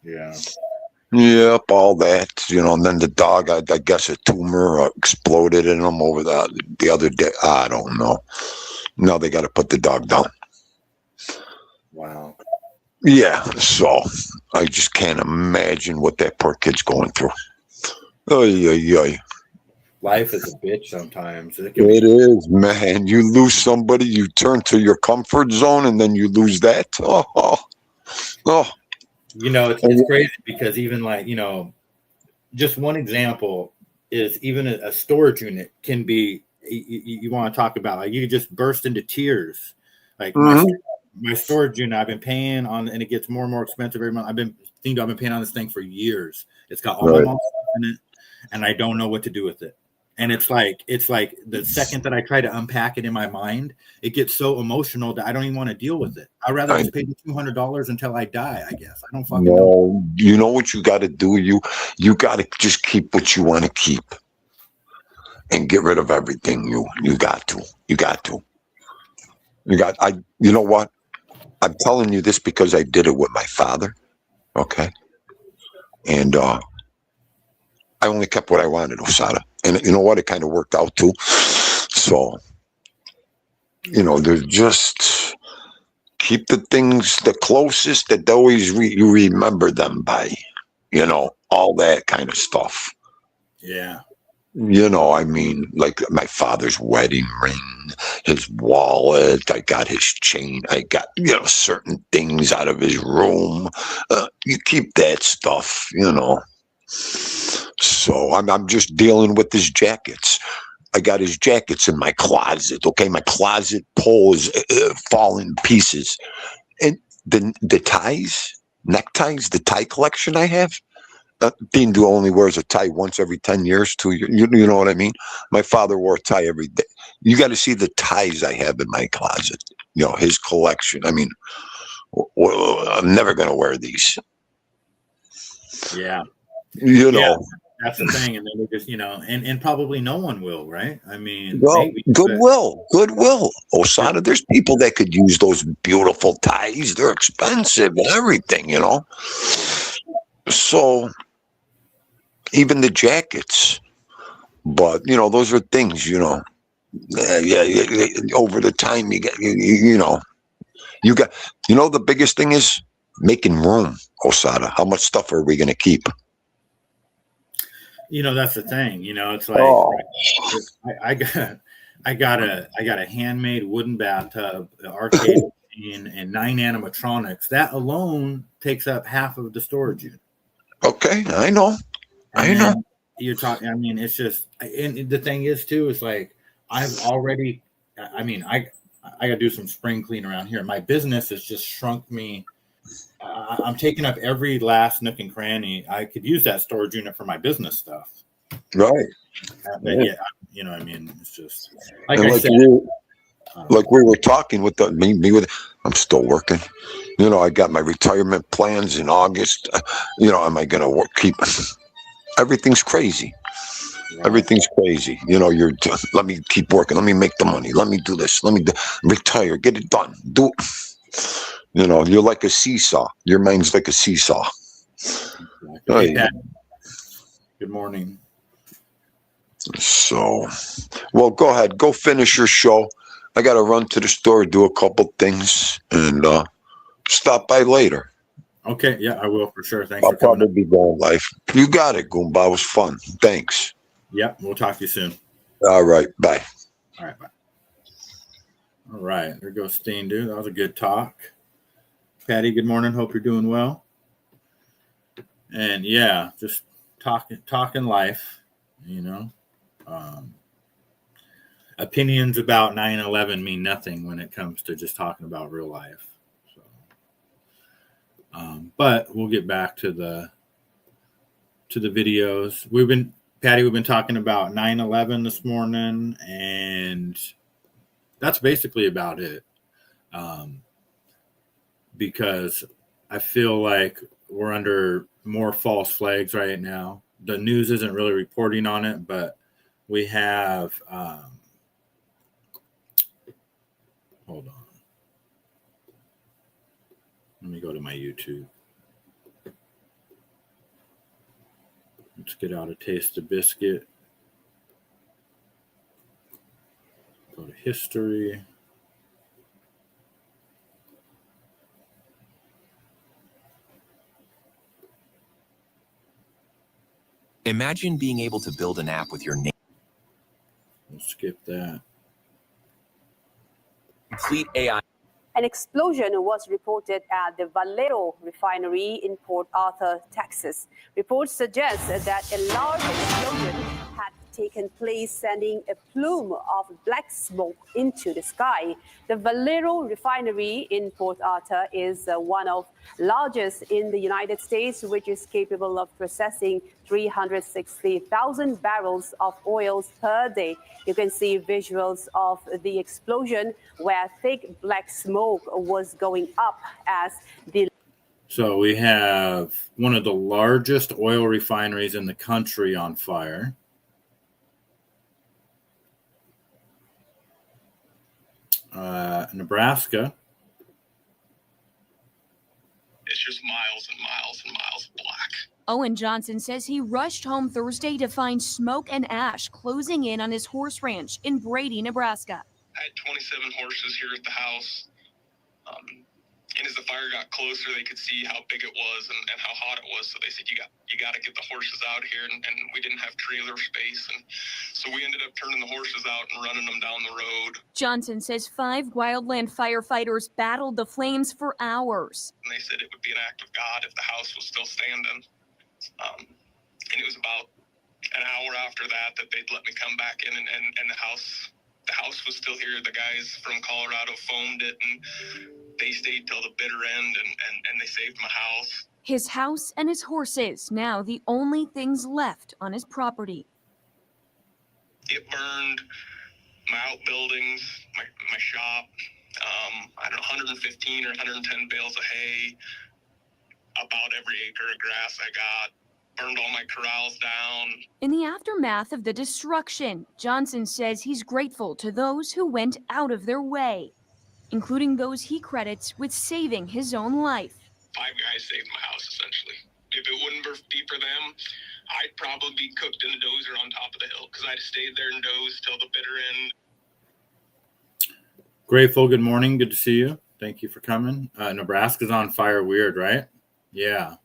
Yeah. Yep, all that, and then the dog, I guess a tumor exploded in him over the other day. I don't know. Now they got to put the dog down. Wow. Yeah, so I just can't imagine what that poor kid's going through. Oy. Life is a bitch sometimes. It is, man. You lose somebody, you turn to your comfort zone, and then you lose that. Oh. It's crazy because even just one example is even a storage unit can be, you want to talk about, you just burst into tears. My storage unit I've been paying on, and it gets more and more expensive every month. I've been paying on this thing for years. It's got all my mom's stuff in it, and I don't know what to do with it. And it's like the second that I try to unpack it in my mind, it gets so emotional that I don't even want to deal with it. I'd rather just pay the $200 until I die, I guess. I don't fucking know. You know what you got to do? You got to just keep what you want to keep and get rid of everything. You got to. You know what? I'm telling you this because I did it with my father. Okay. And I only kept what I wanted, Mossada. And you know what? It kind of worked out too. So, there's just keep the things the closest that always you remember them by, all that kind of stuff. Yeah. I mean, like my father's wedding ring, his wallet, I got his chain, I got, certain things out of his room. You keep that stuff, So I'm just dealing with his jackets. I got his jackets in my closet. Okay, my closet pole is falling to pieces, and the ties, neckties, the tie collection I have. Dean only wears a tie once every 10 years, 2 years. You know what I mean? My father wore a tie every day. You got to see the ties I have in my closet. His collection. I mean, I'm never going to wear these. Yeah. Yeah, that's the thing. And then we just, and probably no one will, right? I mean, Goodwill. Mossada, there's people that could use those beautiful ties. They're expensive and everything, So even the jackets, but those are things, over the time you get, you got, the biggest thing is making room, Mossada. How much stuff are we going to keep? That's the thing. It's like I got a handmade wooden bathtub, arcade machine, and 9 animatronics. That alone takes up half of the storage unit. Okay, I know. You're talking. I mean, it's just, and the thing is too, is like I've already. I mean, I got to do some spring clean around here. My business has just shrunk me. I'm taking up every last nook and cranny. I could use that storage unit for my business stuff. Right. Yeah. I mean, it's just like I said. Like we were talking with I'm still working. I got my retirement plans in August. Am I going to keep? Everything's crazy. Right. Everything's crazy. Let me keep working. Let me make the money. Let me do this. Let me retire. Get it done. Do it. You're like a seesaw. Your mind's like a seesaw. Good morning. So, well, go ahead. Go finish your show. I got to run to the store, do a couple things, and stop by later. Okay, yeah, I will for sure. Thanks I'll for coming. probably be going live. You got it, Goomba. It was fun. Thanks. Yep, we'll talk to you soon. All right, bye. All right, bye. All right, there goes Steen, dude. That was a good talk. Patty, good morning. Hope you're doing well. And yeah, just talking life, you know. Opinions about 9/11 mean nothing when it comes to just talking about real life. So, but we'll get back to the videos. We've been talking about 9/11 this morning, and that's basically about it. Because I feel like we're under more false flags right now. The news isn't really reporting on it, but we have hold on. Let me go to my YouTube. Let's get out a taste of biscuit. Go to history. Imagine being able to build an app with your name. We'll skip that. Complete AI. An explosion was reported at the Valero refinery in Port Arthur, Texas. Reports suggest that a large explosion had taken place, sending a plume of black smoke into the sky. The Valero refinery in Port Arthur is one of largest in the United States, which is capable of processing 360,000 barrels of oils per day. You can see visuals of the explosion where thick black smoke was going up as the... So we have one of the largest oil refineries in the country on fire. Nebraska. It's just miles and miles and miles of black. Owen Johnson says he rushed home Thursday to find smoke and ash closing in on his horse ranch in Brady, Nebraska. I had 27 horses here at the house. And as the fire got closer, they could see how big it was and how hot it was. So they said, you got to get the horses out here. And we didn't have trailer space. And so we ended up turning the horses out and running them down the road. Johnson says 5 wildland firefighters battled the flames for hours. And they said it would be an act of God if the house was still standing. And it was about an hour after that they'd let me come back in and the house was still here. The guys from Colorado foamed it and they stayed till the bitter end and they saved my house. His house and his horses, now the only things left on his property. It burned my outbuildings, my shop, I don't know, 115 or 110 bales of hay, about every acre of grass I got. Burned all my corrals down. In the aftermath of the destruction, Johnson says he's grateful to those who went out of their way, including those he credits with saving his own life. 5 guys saved my house, essentially. If it wouldn't be for them, I'd probably be cooked in a dozer on top of the hill because I'd stayed there and dozed till the bitter end. Grateful, good morning. Good to see you. Thank you for coming. Nebraska's on fire. Weird, right? Yeah.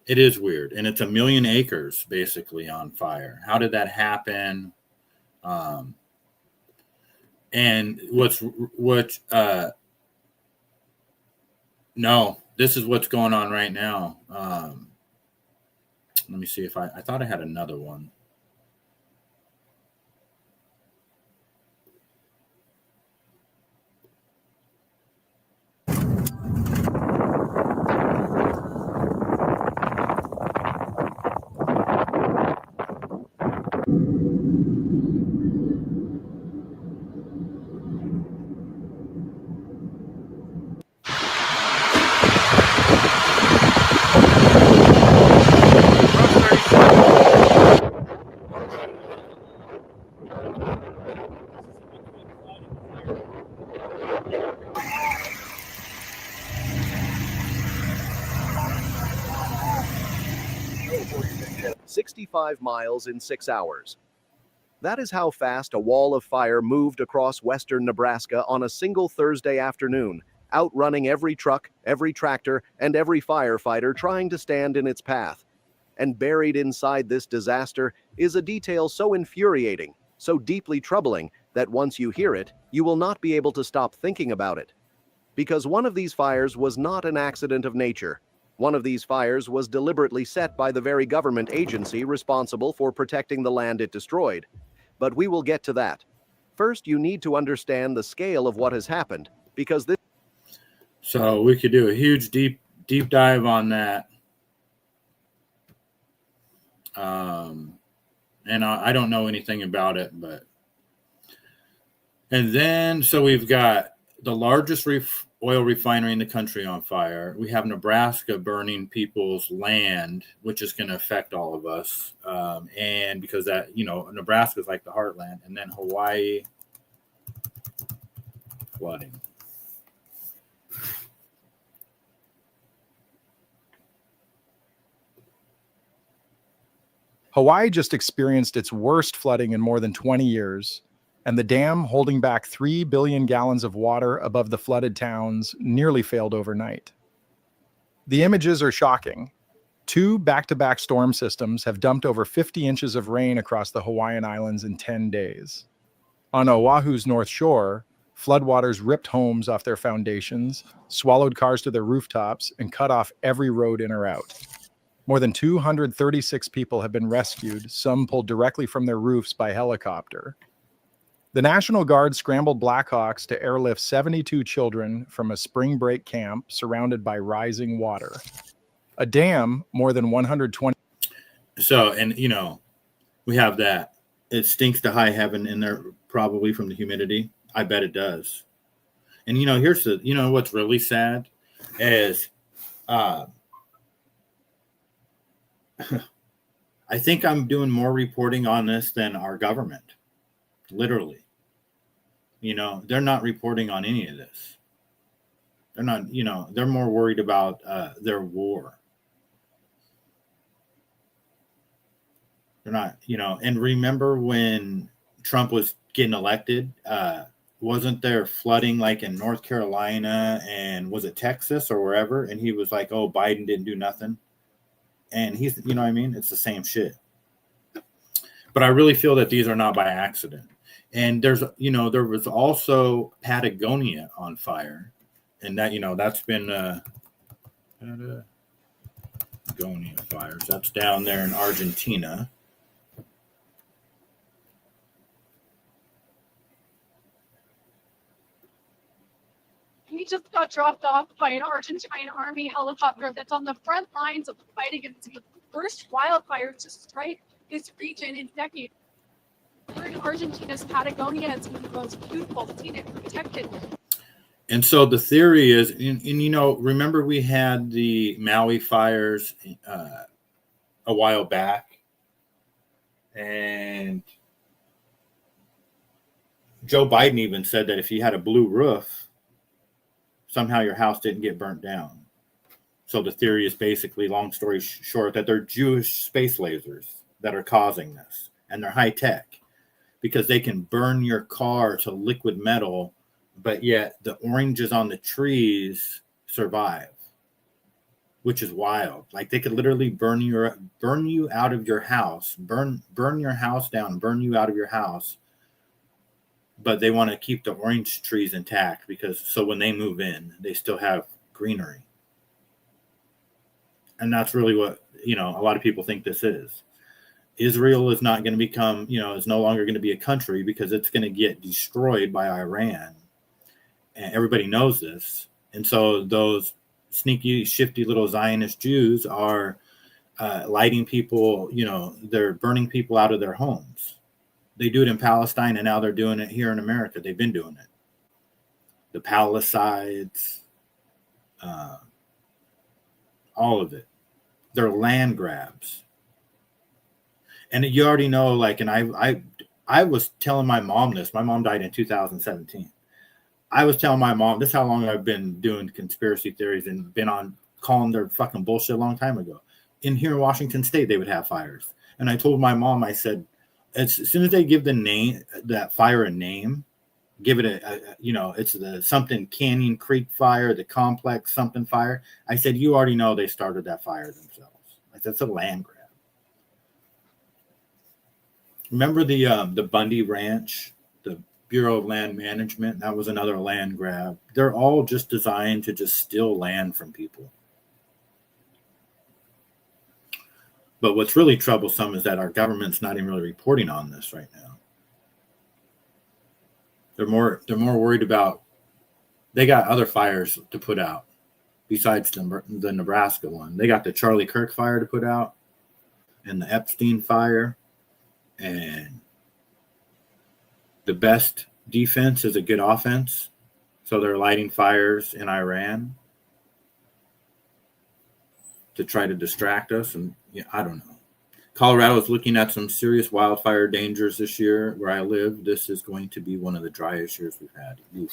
It is weird. And it's 1 million acres basically on fire. How did that happen? And no, this is what's going on right now. Let me see if I thought I had another one. "65 miles in 6 hours." That is how fast a wall of fire moved across western Nebraska on a single Thursday afternoon, outrunning every truck, every tractor, and every firefighter trying to stand in its path. And buried inside this disaster is a detail so infuriating, so deeply troubling, that once you hear it, you will not be able to stop thinking about it. Because one of these fires was not an accident of nature. One of these fires was deliberately set by the very government agency responsible for protecting the land it destroyed. But we will get to that. First, you need to understand the scale of what has happened, because this... So we could do a huge deep dive on that. And I don't know anything about it, but... And then, so we've got the largest oil refinery in the country on fire. We have Nebraska burning people's land, which is going to affect all of us. And because that, Nebraska is like the heartland. And then Hawaii flooding. Hawaii just experienced its worst flooding in more than 20 years, and the dam holding back 3 billion gallons of water above the flooded towns nearly failed overnight. The images are shocking. 2 back-to-back storm systems have dumped over 50 inches of rain across the Hawaiian Islands in 10 days. On Oahu's North Shore, floodwaters ripped homes off their foundations, swallowed cars to their rooftops, and cut off every road in or out. More than 236 people have been rescued, some pulled directly from their roofs by helicopter. The National Guard scrambled Blackhawks to airlift 72 children from a spring break camp surrounded by rising water. A dam more than 120. So, and we have that. It stinks to high heaven in there, probably from the humidity. I bet it does. And here's what's really sad is, I think I'm doing more reporting on this than our government. Literally. They're not reporting on any of this. They're not, they're more worried about their war. They're not, and remember when Trump was getting elected, wasn't there flooding like in North Carolina and was it Texas or wherever? And he was like, oh, Biden didn't do nothing. And he's, what I mean? It's the same shit. But I really feel that these are not by accident. And there's, there was also Patagonia on fire. And that, that's been Patagonia fires. That's down there in Argentina. He just got dropped off by an Argentine army helicopter that's on the front lines of the fight against the worst wildfires to strike this region in decades. We're in Argentina's Patagonia. It's one of the most beautiful, scenic, protected. And so the theory is, and remember we had the Maui fires a while back, and Joe Biden even said that if you had a blue roof, somehow your house didn't get burnt down. So the theory is basically, long story short, that they're Jewish space lasers that are causing this. And they're high tech because they can burn your car to liquid metal, but yet the oranges on the trees survive, which is wild. Like they could literally burn you out of your house, burn your house down, burn you out of your house. But they want to keep the orange trees intact because so when they move in, they still have greenery. And that's really what, a lot of people think this is. Israel is not going to become, is no longer going to be a country because it's going to get destroyed by Iran. And everybody knows this. And so those sneaky, shifty little Zionist Jews are lighting people, they're burning people out of their homes. They do it in Palestine, and now they're doing it here in America. They've been doing it. The Palisades, all of it. They're land grabs. And you already know, and I was telling my mom this. My mom died in 2017. I was telling my mom, this is how long I've been doing conspiracy theories and been on calling their fucking bullshit a long time ago. In here in Washington State, they would have fires. And I told my mom, I said, as soon as they give the name, that fire a name, give it it's the something Canyon Creek fire, the complex something fire. I said, you already know they started that fire themselves. Like, that's a land grab. Remember the Bundy Ranch, the Bureau of Land Management? That was another land grab. They're all just designed to just steal land from people. But what's really troublesome is that our government's not even really reporting on this right now. They're more worried about, they got other fires to put out besides the Nebraska one. They got the Charlie Kirk fire to put out and the Epstein fire. And the best defense is a good offense. So they're lighting fires in Iran to try to distract us. And I don't know. Colorado is looking at some serious wildfire dangers this year. Where I live, this is going to be one of the driest years we've had. Oof.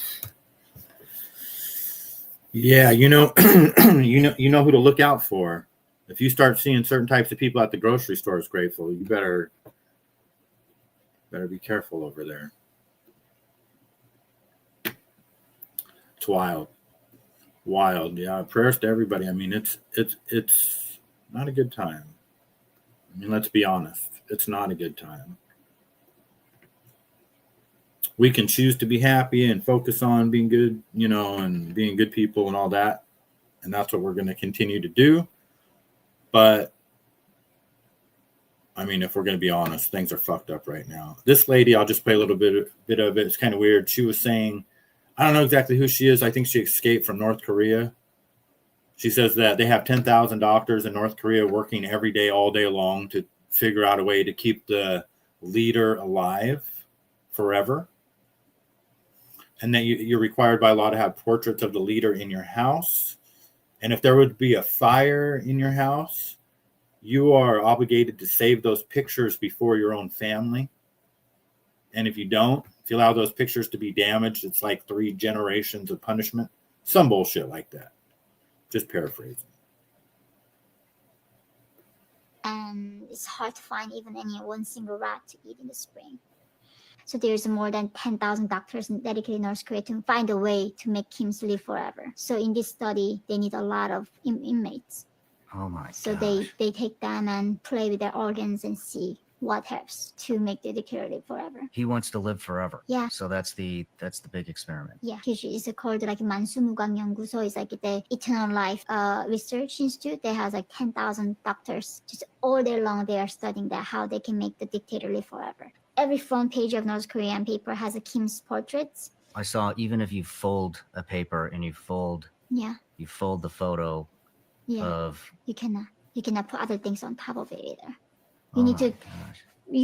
Yeah, you know who to look out for. If you start seeing certain types of people at the grocery stores, Grateful, you better be careful over there. It's wild. Yeah, prayers to everybody. I mean, it's not a good time. I mean, let's be honest. It's not a good time. We can choose to be happy and focus on being good, and being good people and all that. And that's what we're going to continue to do. But I mean, if we're going to be honest, things are fucked up right now. This lady, I'll just play a little bit of it. It's kind of weird. She was saying, I don't know exactly who she is. I think she escaped from North Korea. She says that they have 10,000 doctors in North Korea working every day, all day long to figure out a way to keep the leader alive forever. And that you're required by law to have portraits of the leader in your house. And if there would be a fire in your house, you are obligated to save those pictures before your own family. And if you don't, if you allow those pictures to be damaged, it's like 3 generations of punishment. Some bullshit like that. Just paraphrasing. And it's hard to find even any one single rat to eat in the spring. So there's more than 10,000 doctors dedicated in North Korea to find a way to make Kims live forever. So in this study, they need a lot of inmates. Oh my So gosh. they take them and play with their organs and see what helps to make the dictator live forever. He wants to live forever. Yeah. So that's the big experiment. Yeah, it's called like 만수무강 연구소. It's like the eternal life research institute. They have like 10,000 doctors. Just all day long, they are studying that how they can make the dictator live forever. Every front page of North Korean paper has a Kim's portraits. I saw even if you fold a paper and you fold the photo of you cannot put other things on top of it either. You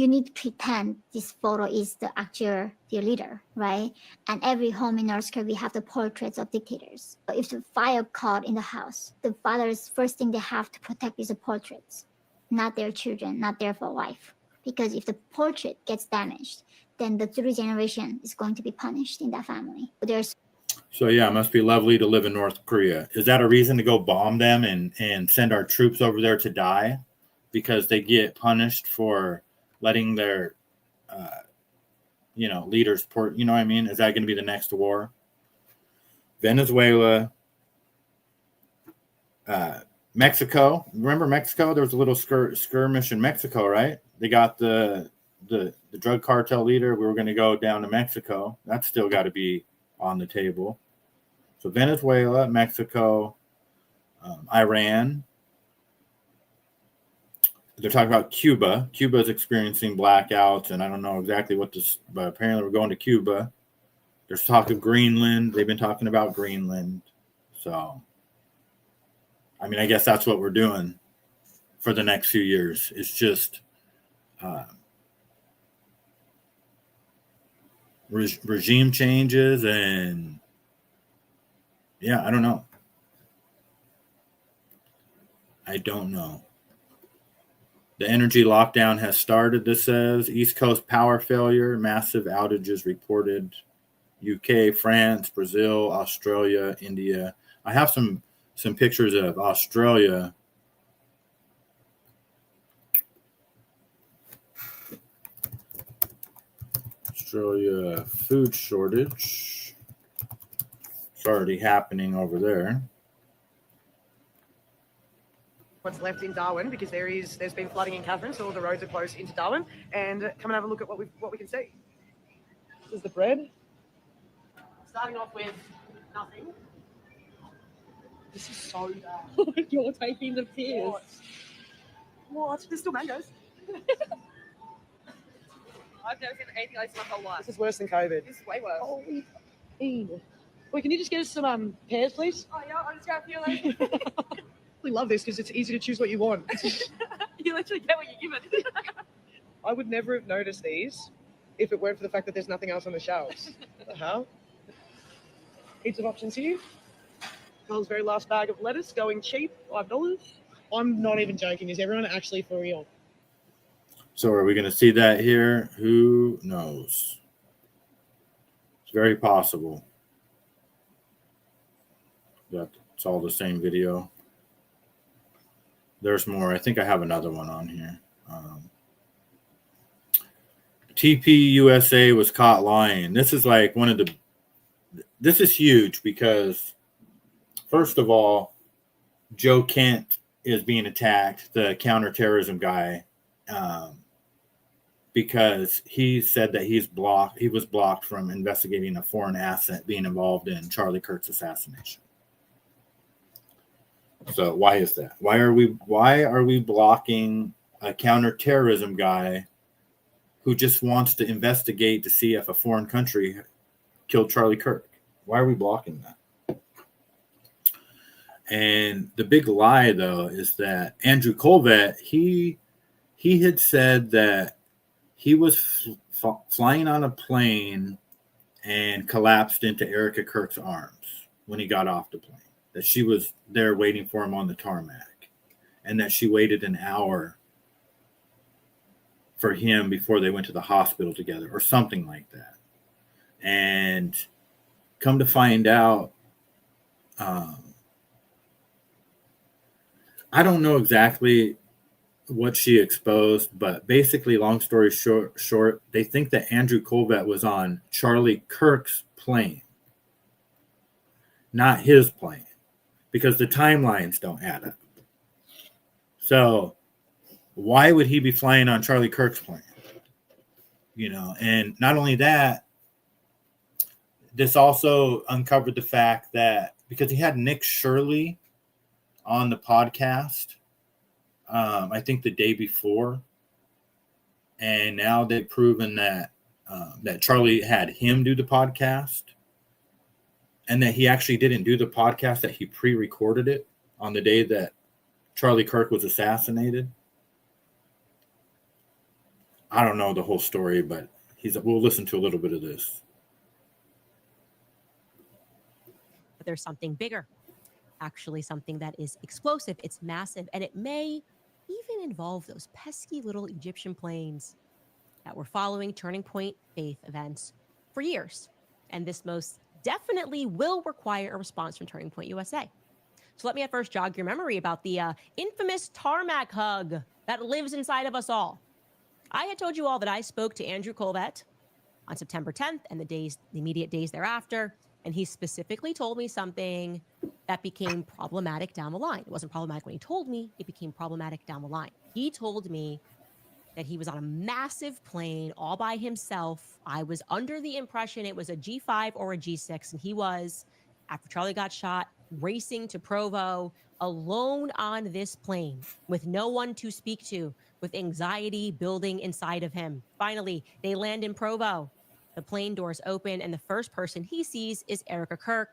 need to pretend this photo is the actual their leader, right? And every home in North Korea we have the portraits of dictators. If the fire caught in the house, the father's first thing they have to protect is the portraits, not their children, not their wife. Because if the portrait gets damaged, then the 3 generation is going to be punished in that family. So yeah, it must be lovely to live in North Korea. Is that a reason to go bomb them and send our troops over there to die? Because they get punished for letting their, leaders you know what I mean? Is that going to be the next war? Venezuela, Mexico. Remember Mexico? There was a little skirmish in Mexico, right? They got the drug cartel leader. We were going to go down to Mexico. That's still got to be on the table. So Venezuela, Mexico, Iran. They're talking about Cuba. Cuba is experiencing blackouts, and I don't know exactly what this, but apparently we're going to Cuba. There's talk of Greenland. They've been talking about Greenland. So, I mean, I guess that's what we're doing for the next few years. It's just regime changes, and I don't know. The energy lockdown has started, this says. East Coast power failure, massive outages reported. UK, France, Brazil, Australia, India. I have some pictures of Australia. Australia food shortage. It's already happening over there. What's left in Darwin, because there's been flooding in Catherine, so all the roads are closed into Darwin. And come and have a look at what we can see. This is the bread. Starting off with nothing. This is so bad. You're taking the piss. What? There's still mangoes. I've never seen anything like this in my whole life. This is worse than COVID. This is way worse. Holy pain. Wait, can you just get us some pears, please? Oh, yeah, I'll just grab a few later. I love this because it's easy to choose what you want. You literally get what you're given. I would never have noticed these if it weren't for the fact that there's nothing else on the shelves. What the hell? Heaps of options here. Cole's very last bag of lettuce going cheap, $5. I'm not even joking. Is everyone actually for real? So are we going to see that here? Who knows? It's very possible that it's all the same video. There's more. I think I have another one on here. TPUSA was caught lying. This is like this is huge because, first of all, Joe Kent is being attacked, the counterterrorism guy, because he said that he was blocked from investigating a foreign asset being involved in Charlie Kirk's assassination. So why is that? Why are we blocking a counterterrorism guy who just wants to investigate to see if a foreign country killed Charlie Kirk? Why are we blocking that? And the big lie, though, is that Andrew Kolvet, he had said that he was flying on a plane and collapsed into Erica Kirk's arms when he got off the plane. That she was there waiting for him on the tarmac, and that she waited an hour for him before they went to the hospital together, or something like that. And come to find out, I don't know exactly what she exposed, but basically, long story short, they think that Andrew Kolvet was on Charlie Kirk's plane, not his plane, because the timelines don't add up. So why would he be flying on Charlie Kirk's plane? You know, and not only that, this also uncovered the fact that because he had Nick Shirley on the podcast, I think the day before, and now they've proven that that Charlie had him do the podcast, and that he actually didn't do the podcast, that he pre-recorded it on the day that Charlie Kirk was assassinated. I don't know the whole story, but we'll listen to a little bit of this. But there's something bigger, actually something that is explosive, it's massive, and it may even involve those pesky little Egyptian planes that were following Turning Point faith events for years. And this most definitely will require a response from Turning Point USA. So let me at first jog your memory about the infamous tarmac hug that lives inside of us all. I had told you all that I spoke to Andrew Kolvet on September 10th and the immediate days thereafter, and he specifically told me something that became problematic down the line. It wasn't problematic when he told me, it became problematic down the line. He told me that he was on a massive plane all by himself. I was under the impression it was a G5 or a G6, and he was, after Charlie got shot, racing to Provo alone on this plane with no one to speak to, with anxiety building inside of him. Finally, they land in Provo. The plane doors open, and the first person he sees is Erica Kirk.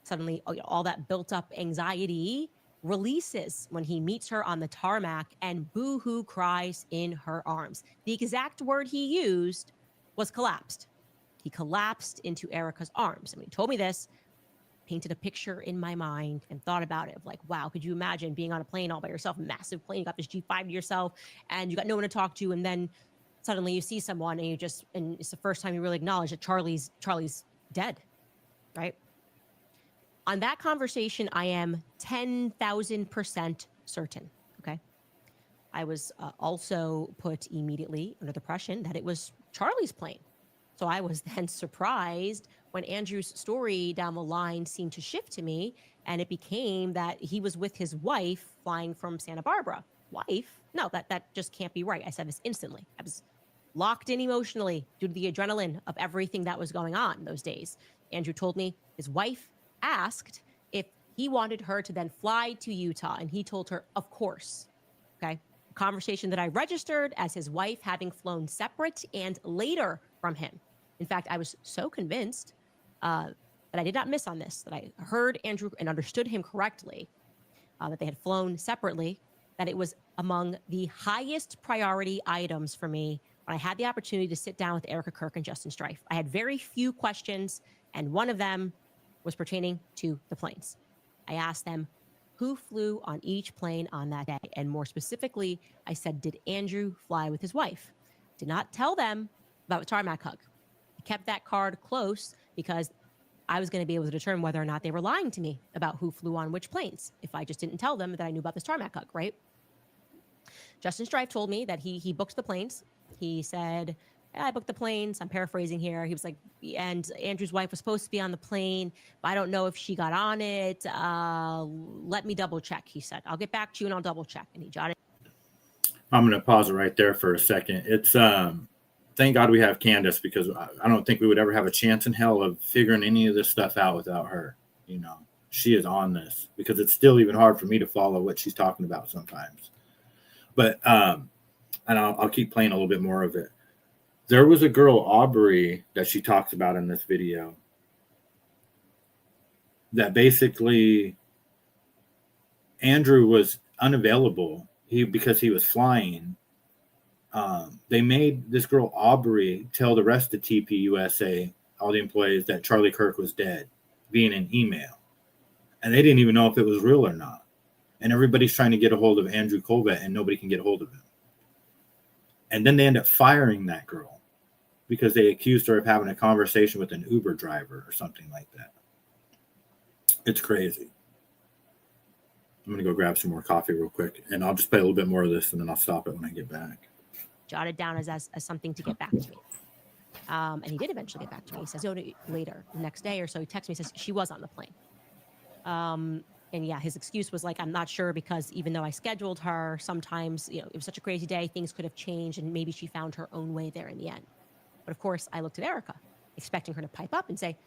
Suddenly, all that built up anxiety releases when he meets her on the tarmac and boo-hoo cries in her arms. The exact word he used was collapsed. He collapsed into Erica's arms. And when he told me this, painted a picture in my mind and thought about it of like, wow, could you imagine being on a plane all by yourself, massive plane, you got this G5 to yourself, and you got no one to talk to, and then suddenly you see someone and and it's the first time you really acknowledge that Charlie's dead, right? On that conversation, I am 10,000% certain, okay? I was also put immediately under the impression that it was Charlie's plane. So I was then surprised when Andrew's story down the line seemed to shift to me, and it became that he was with his wife flying from Santa Barbara. Wife? No, that just can't be right. I said this instantly. I was locked in emotionally due to the adrenaline of everything that was going on those days. Andrew told me his wife asked if he wanted her to then fly to Utah, and he told her, of course. Okay. A conversation that I registered as his wife having flown separate and later from him. In fact, I was so convinced that I did not miss on this, that I heard Andrew and understood him correctly, that they had flown separately, that it was among the highest priority items for me when I had the opportunity to sit down with Erica Kirk and Justin Strife. I had very few questions, and one of them was pertaining to the planes. I asked them who flew on each plane on that day, and more specifically, I said, did Andrew fly with his wife? Did not tell them about the tarmac hug. I kept that card close because I was going to be able to determine whether or not they were lying to me about who flew on which planes if I just didn't tell them that I knew about this tarmac hug, right? Justin Strife told me that he booked the planes. He said, I booked the planes. I'm paraphrasing here. He was like, and Andrew's wife was supposed to be on the plane, but I don't know if she got on it. Let me double check, he said. I'll get back to you and I'll double check. And he jotted. I'm going to pause it right there for a second. It's thank God we have Candace, because I don't think we would ever have a chance in hell of figuring any of this stuff out without her. You know, she is on this, because it's still even hard for me to follow what she's talking about sometimes. But and I'll keep playing a little bit more of it. There was a girl, Aubrey, that she talks about in this video that basically Andrew was unavailable because he was flying. They made this girl, Aubrey, tell the rest of TPUSA, all the employees, that Charlie Kirk was dead via an email. And they didn't even know if it was real or not. And everybody's trying to get a hold of Andrew Kolvet, and nobody can get a hold of him. And then they end up firing that girl because they accused her of having a conversation with an Uber driver or something like that. It's crazy. I'm going to go grab some more coffee real quick, and I'll just play a little bit more of this, and then I'll stop it when I get back. Jotted down as something to get back to me. And he did eventually get back to me. He says, later, the next day or so, he texts me, says, she was on the plane. And yeah, his excuse was like, I'm not sure, because even though I scheduled her, sometimes, it was such a crazy day, things could have changed, and maybe she found her own way there in the end. But of course, I looked at Erica, expecting her to pipe up and say,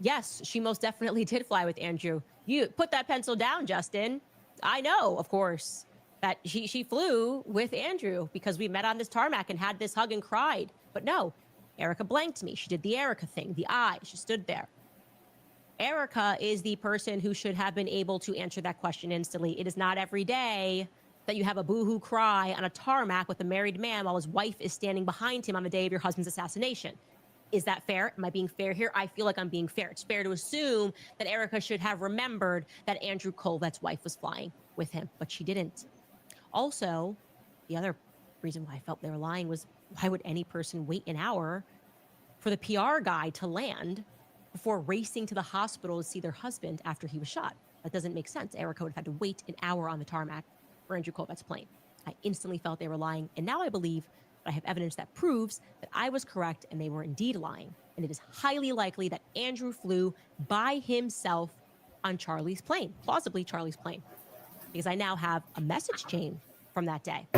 yes, she most definitely did fly with Andrew. You put that pencil down, Justin. I know, of course, that she flew with Andrew because we met on this tarmac and had this hug and cried. But no, Erica blanked me. She did the Erica thing, the eye. She stood there. Erica is the person who should have been able to answer that question instantly. It is not every day that you have a boohoo cry on a tarmac with a married man while his wife is standing behind him on the day of your husband's assassination. Is that fair? Am I being fair here? I feel like I'm being fair. It's fair to assume that Erica should have remembered that Andrew Kolvet's wife was flying with him, but she didn't. Also, the other reason why I felt they were lying was, why would any person wait an hour for the PR guy to land before racing to the hospital to see their husband after he was shot? That doesn't make sense. Erica would have had to wait an hour on the tarmac for Andrew Kolvet's plane. I instantly felt they were lying, and now I believe that I have evidence that proves that I was correct and they were indeed lying. And it is highly likely that Andrew flew by himself on Charlie's plane, plausibly Charlie's plane, because I now have a message chain from that day.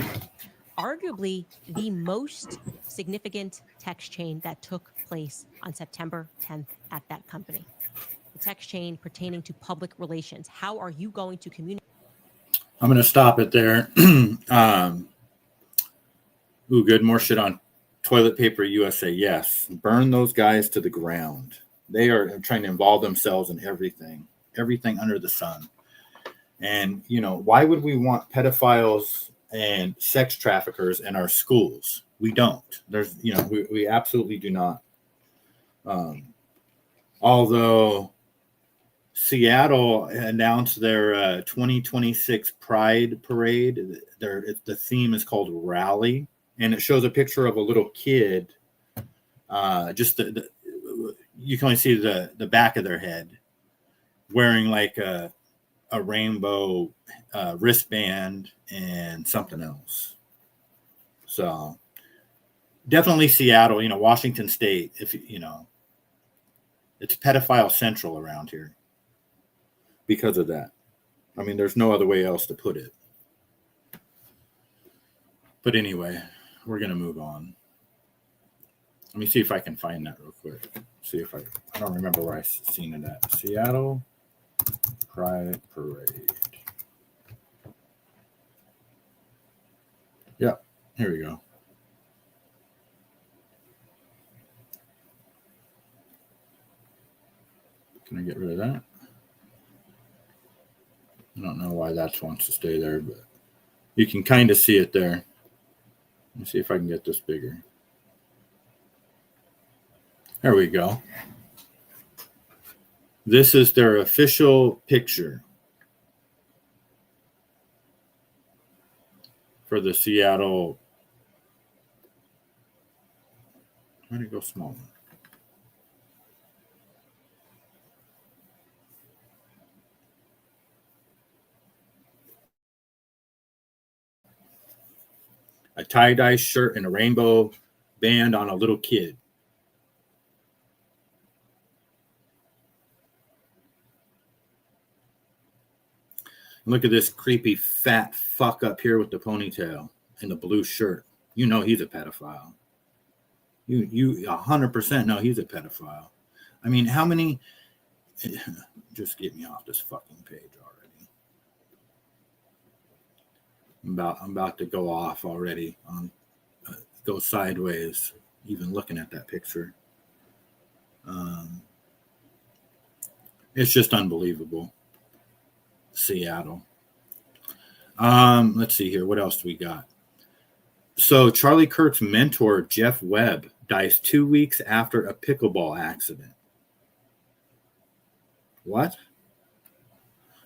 Arguably the most significant text chain that took place on September 10th at that company. The text chain pertaining to public relations. How are you going to communicate? I'm going to stop it there. Ooh, good. More shit on Toilet Paper USA. Yes. Burn those guys to the ground. They are trying to involve themselves in everything under the sun. And, why would we want pedophiles and sex traffickers in our schools? We don't. There's, we absolutely do not. Although Seattle announced their 2026 Pride Parade, the theme is called Rally, and it shows a picture of a little kid. Just you can only see the back of their head, wearing like a rainbow wristband and something else. So definitely Seattle, Washington State, if it's pedophile central around here because of that. I mean, there's no other way else to put it. But anyway, we're going to move on. Let me see if I can find that real quick. See if I don't remember where I seen it at. Seattle Pride Parade. Yeah, here we go. Can I get rid of that? I don't know why that wants to stay there, but you can kind of see it there. Let me see if I can get this bigger. There we go. This is their official picture for the Seattle. Why did it go smaller? A tie-dye shirt and a rainbow band on a little kid. Look at this creepy fat fuck up here with the ponytail and the blue shirt. You know he's a pedophile. You 100% know he's a pedophile. I mean, how many... Just get me off this fucking page already. I'm about to go off already on go sideways, even looking at that picture. It's just unbelievable. Seattle. Let's see here. What else do we got? So Charlie Kirk's mentor, Jeff Webb, dies 2 weeks after a pickleball accident. What?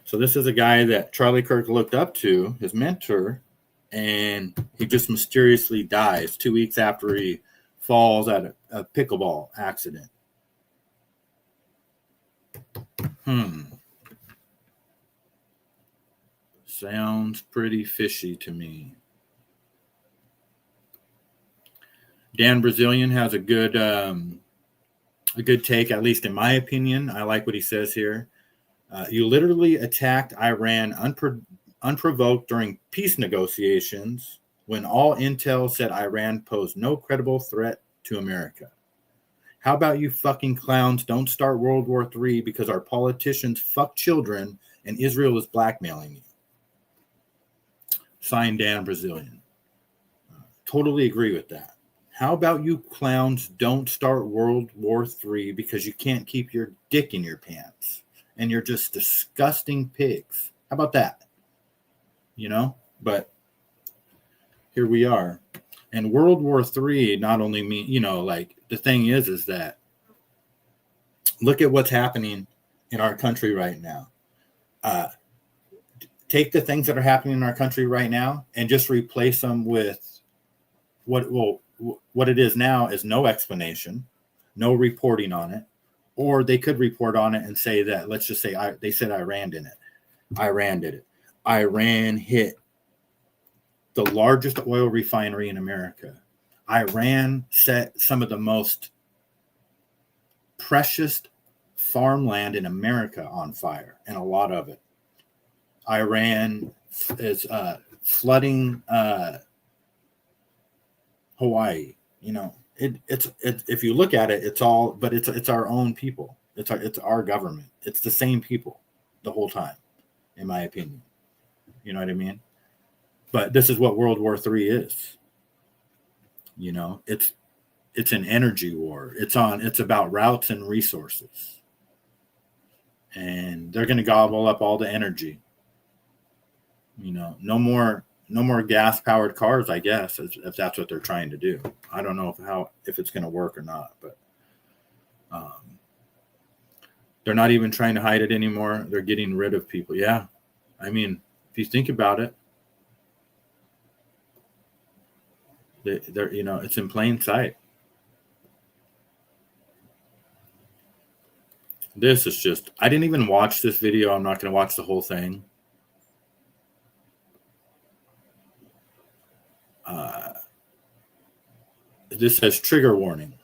So this is a guy that Charlie Kirk looked up to, his mentor, and he just mysteriously dies 2 weeks after he falls at a pickleball accident. Sounds pretty fishy to me. Dan Brazilian has a good take, at least in my opinion. I like what he says here. You literally attacked Iran unprovoked during peace negotiations when all intel said Iran posed no credible threat to America. How about you fucking clowns don't start World War III because our politicians fuck children and Israel is blackmailing you? Signed, Dan Brazilian. Totally agree with that. How about you clowns don't start World War III because you can't keep your dick in your pants and you're just disgusting pigs? How about that? But here we are. And World War III not only mean, the thing is that look at what's happening in our country right now. Take the things that are happening in our country right now and just replace them with what it is now is no explanation, no reporting on it, or they could report on it and say that, let's just say they said Iran did it. Iran did it. Iran hit the largest oil refinery in America. Iran set some of the most precious farmland in America on fire, and a lot of it. Iran is flooding Hawaii. It's if you look at it, it's all, but it's our own people. It's our government. It's the same people the whole time, in my opinion. You know what I mean? But this is what World War III is. It's an energy war. It's about routes and resources. And they're going to gobble up all the energy. No more gas powered cars, I guess, if that's what they're trying to do. I don't know if it's going to work or not, but they're not even trying to hide it anymore. They're getting rid of people. Yeah. I mean, if you think about it, they're it's in plain sight. This is just, I didn't even watch this video. I'm not going to watch the whole thing. This says trigger warning.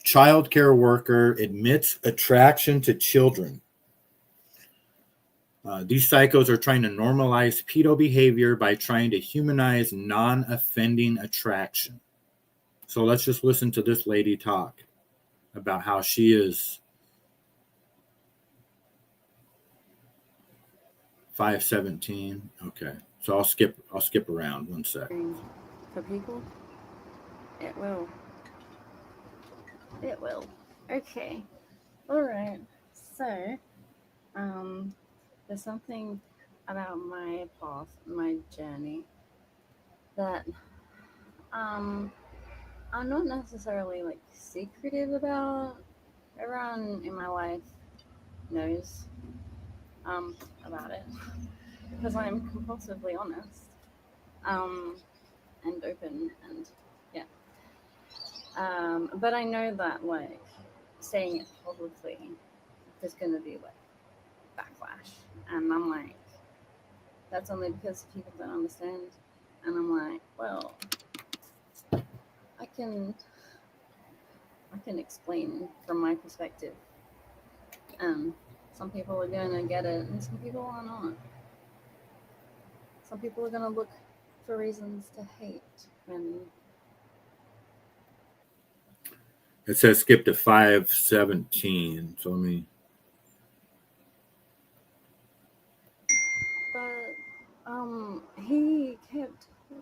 Child care worker admits attraction to children. These psychos are trying to normalize pedo behavior by trying to humanize non-offending attraction. So let's just listen to this lady talk about how she is 5'17". Okay, so I'll skip around 1 sec. For people, it will. It will. Okay. All right. So, there's something about my path, my journey, that I'm not necessarily like secretive about. Everyone in my life knows about it because I'm compulsively honest and open, and yeah. But I know that like saying it publicly, there's gonna be like backlash, and I'm like, that's only because people don't understand. And I'm like, well, I can explain from my perspective, and some people are gonna get it and some people are not. Some people are gonna look for reasons to hate when It says skip to 5:17. So let me.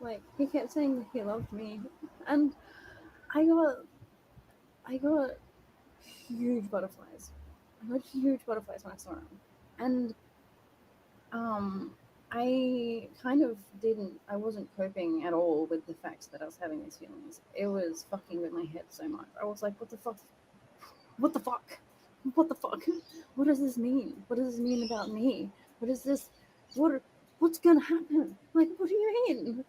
But he kept saying that he loved me, and I got huge butterflies. I got huge butterflies when I saw him, and I kind of I wasn't coping at all with the fact that I was having these feelings. It was fucking with my head so much. I was like, what the fuck? What the fuck? What the fuck? What does this mean? What does this mean about me? What is this? What's gonna happen? Like, what do you mean?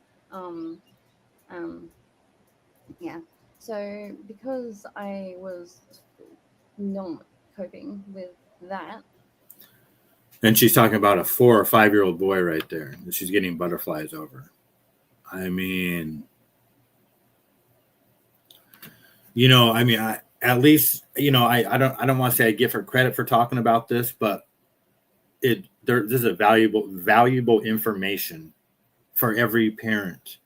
Yeah. So because I was not coping with that, And she's talking about a 4 or 5-year-old boy right there that she's getting butterflies over. I mean, at least, I don't want to say I give her credit for talking about this, but this is a valuable information for every parent.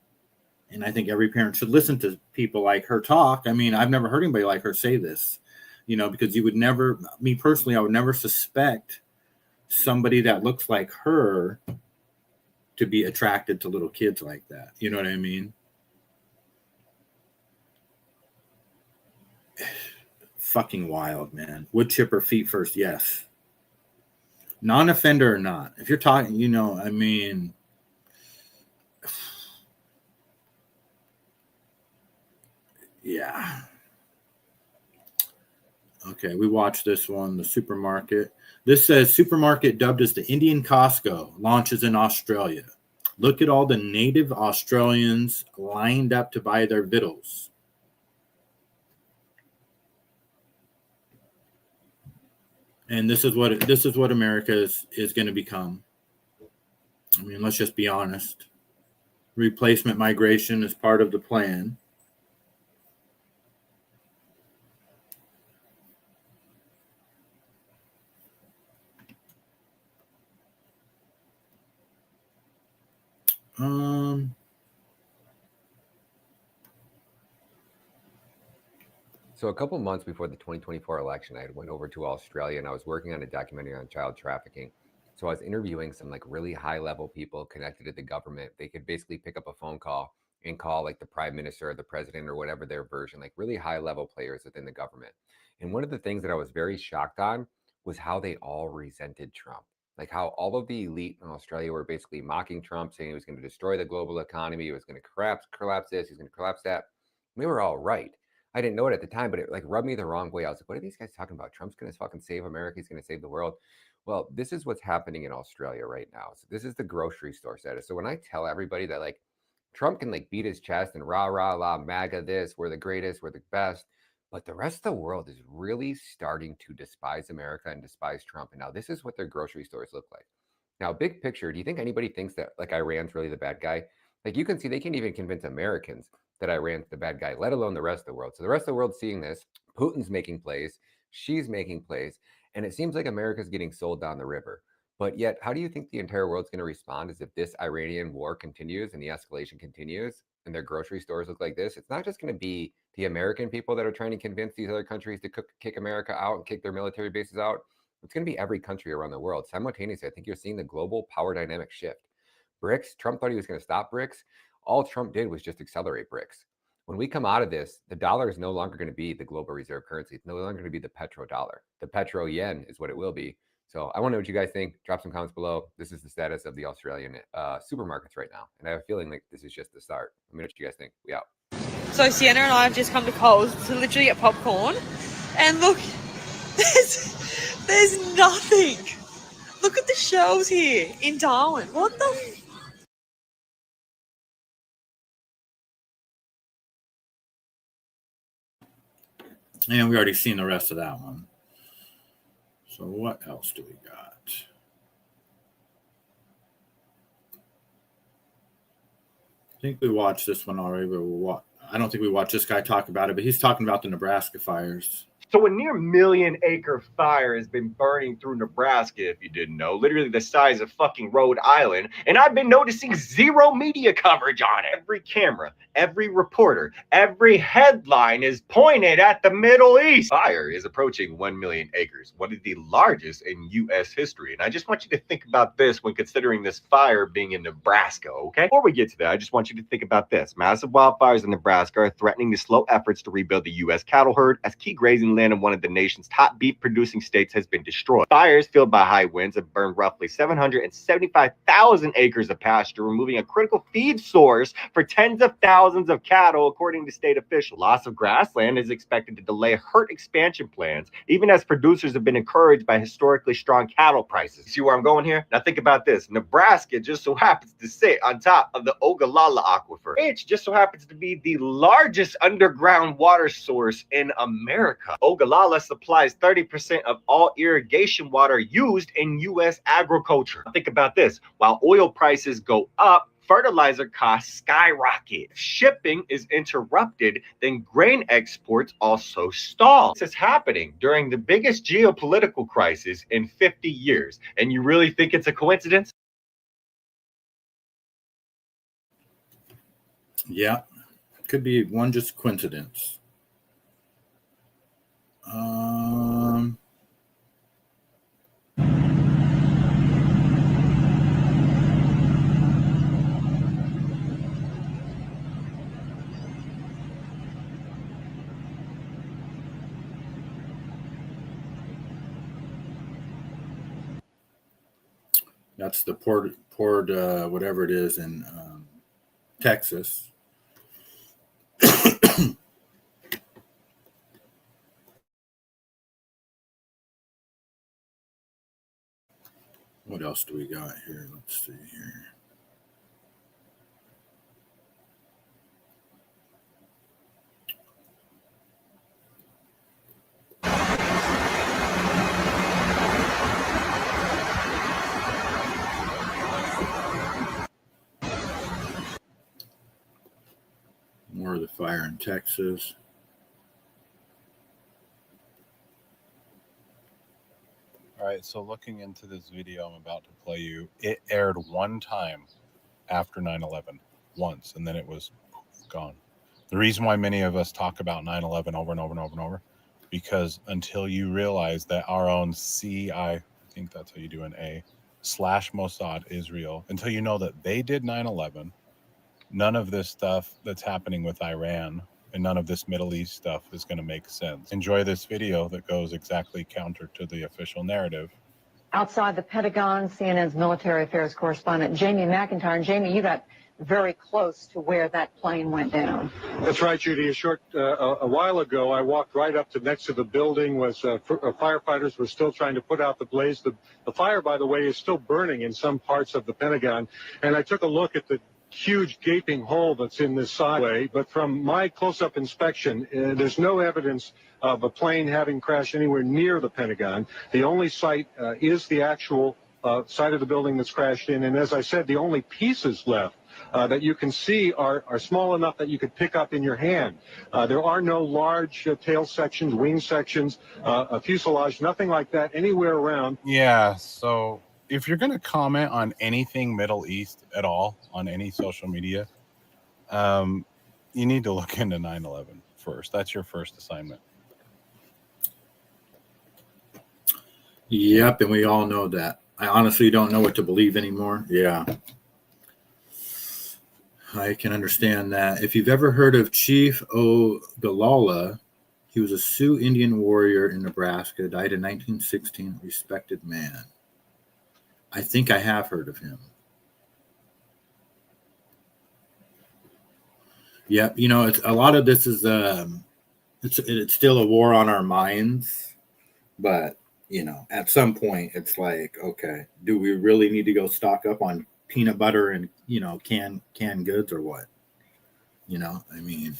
And I think every parent should listen to people like her talk. I mean, I've never heard anybody like her say this, because you would never, me personally, I would never suspect somebody that looks like her to be attracted to little kids like that. You know what I mean? Fucking wild, man. Wood chipper feet first, yes. Non-offender or not. If you're talking, I mean, yeah. Okay, we watched this one, the supermarket. This says supermarket dubbed as the Indian Costco launches in Australia. Look at all the native Australians lined up to buy their victuals. And this is what America is going to become. I mean, let's just be honest. Replacement migration is part of the plan. So a couple months before the 2024 election, I went over to Australia and I was working on a documentary on child trafficking. So I was interviewing some like really high level people connected to the government. They could basically pick up a phone call and call like the prime minister or the president or whatever their version, like really high level players within the government. And one of the things that I was very shocked on was how they all resented Trump. Like how all of the elite in Australia were basically mocking Trump, saying he was going to destroy the global economy, he was going to collapse this, he's going to collapse that. We were all right. I didn't know it at the time, but it like rubbed me the wrong way. I was like, what are these guys talking about? Trump's going to fucking save America. He's going to save the world. Well, this is what's happening in Australia right now. So this is the grocery store status. So when I tell everybody that like Trump can like beat his chest and rah, rah, rah, MAGA this, we're the greatest, we're the best. But the rest of the world is really starting to despise America and despise Trump. And now this is what their grocery stores look like. Now, big picture, do you think anybody thinks that like Iran's really the bad guy? Like you can see they can't even convince Americans that Iran's the bad guy, let alone the rest of the world. So the rest of the world's seeing this. Putin's making plays. She's making plays. And it seems like America's getting sold down the river. But yet, how do you think the entire world's going to respond as if this Iranian war continues and the escalation continues and their grocery stores look like this? It's not just going to be the American people that are trying to convince these other countries to kick America out and kick their military bases out. It's going to be every country around the world. Simultaneously, I think you're seeing the global power dynamic shift. BRICS, Trump thought he was going to stop BRICS. All Trump did was just accelerate BRICS. When we come out of this, the dollar is no longer going to be the global reserve currency. It's no longer going to be the petrodollar. The petro yen is what it will be. So I want to know what you guys think. Drop some comments below. This is the status of the Australian supermarkets right now. And I have a feeling like this is just the start. Let me know what you guys think. We out. So Sienna and I have just come to Coles to literally get popcorn. And look, there's nothing. Look at the shelves here in Darwin. What the And we already seen the rest of that one. So what else do we got? I think we watched this one already, but I don't think we watched this guy talk about it, but he's talking about the Nebraska fires. So a near million-acre fire has been burning through Nebraska, if you didn't know, literally the size of fucking Rhode Island, and I've been noticing zero media coverage on it. Every camera, every reporter, every headline is pointed at the Middle East. Fire is approaching 1 million acres, one of the largest in U.S. history, and I just want you to think about this when considering this fire being in Nebraska, okay? Before we get to that, I just want you to think about this. Massive wildfires in Nebraska are threatening to slow efforts to rebuild the U.S. cattle herd as key grazing land in one of the nation's top beef producing states has been destroyed. Fires fueled by high winds have burned roughly 775,000 acres of pasture, removing a critical feed source for tens of thousands of cattle, according to state officials. Loss of grassland is expected to delay herd expansion plans, even as producers have been encouraged by historically strong cattle prices. See where I'm going here? Now think about this. Nebraska just so happens to sit on top of the Ogallala Aquifer. It just so happens to be the largest underground water source in America. Ogallala supplies 30% of all irrigation water used in U.S. agriculture. Think about this. While oil prices go up, fertilizer costs skyrocket. If shipping is interrupted, then grain exports also stall. This is happening during the biggest geopolitical crisis in 50 years. And you really think it's a coincidence? Yeah, could be one just coincidence. That's the port whatever it is in Texas. What else do we got here? Let's see here. More of the fire in Texas. All right, so looking into this video I'm about to play you, it aired one time after 9/11, once, and then it was gone. The reason why many of us talk about 9/11 over and over and over and over, because until you realize that our own I think that's how you do an A, / Mossad Israel, until you know that they did 9/11, none of this stuff that's happening with Iran and none of this Middle East stuff is going to make sense. Enjoy this video that goes exactly counter to the official narrative. Outside the Pentagon, CNN's military affairs correspondent Jamie McIntyre. And Jamie, you got very close to where that plane went down. That's right, Judy. A while ago, I walked right up to next to the building. Firefighters were still trying to put out the blaze. The fire, by the way, is still burning in some parts of the Pentagon. And I took a look at the huge gaping hole that's in this sideway, but from my close-up inspection, there's no evidence of a plane having crashed anywhere near the Pentagon. The only site is the actual side of the building that's crashed in, and as I said, the only pieces left that you can see are small enough that you could pick up in your hand. There are no large tail sections, wing sections, a fuselage, nothing like that anywhere around. Yeah, so if you're going to comment on anything Middle East at all on any social media, you need to look into 9/11 first. That's your first assignment. Yep, and we all know that. I honestly don't know what to believe anymore. Yeah. I can understand that. If you've ever heard of Chief Ogallala, he was a Sioux Indian warrior in Nebraska, died in 1916, respected man. I think I have heard of him. Yeah, you know, it's a lot of this is it's still a war on our minds, but you know, at some point it's like, okay, do we really need to go stock up on peanut butter and, you know, canned goods or what? You know, I mean,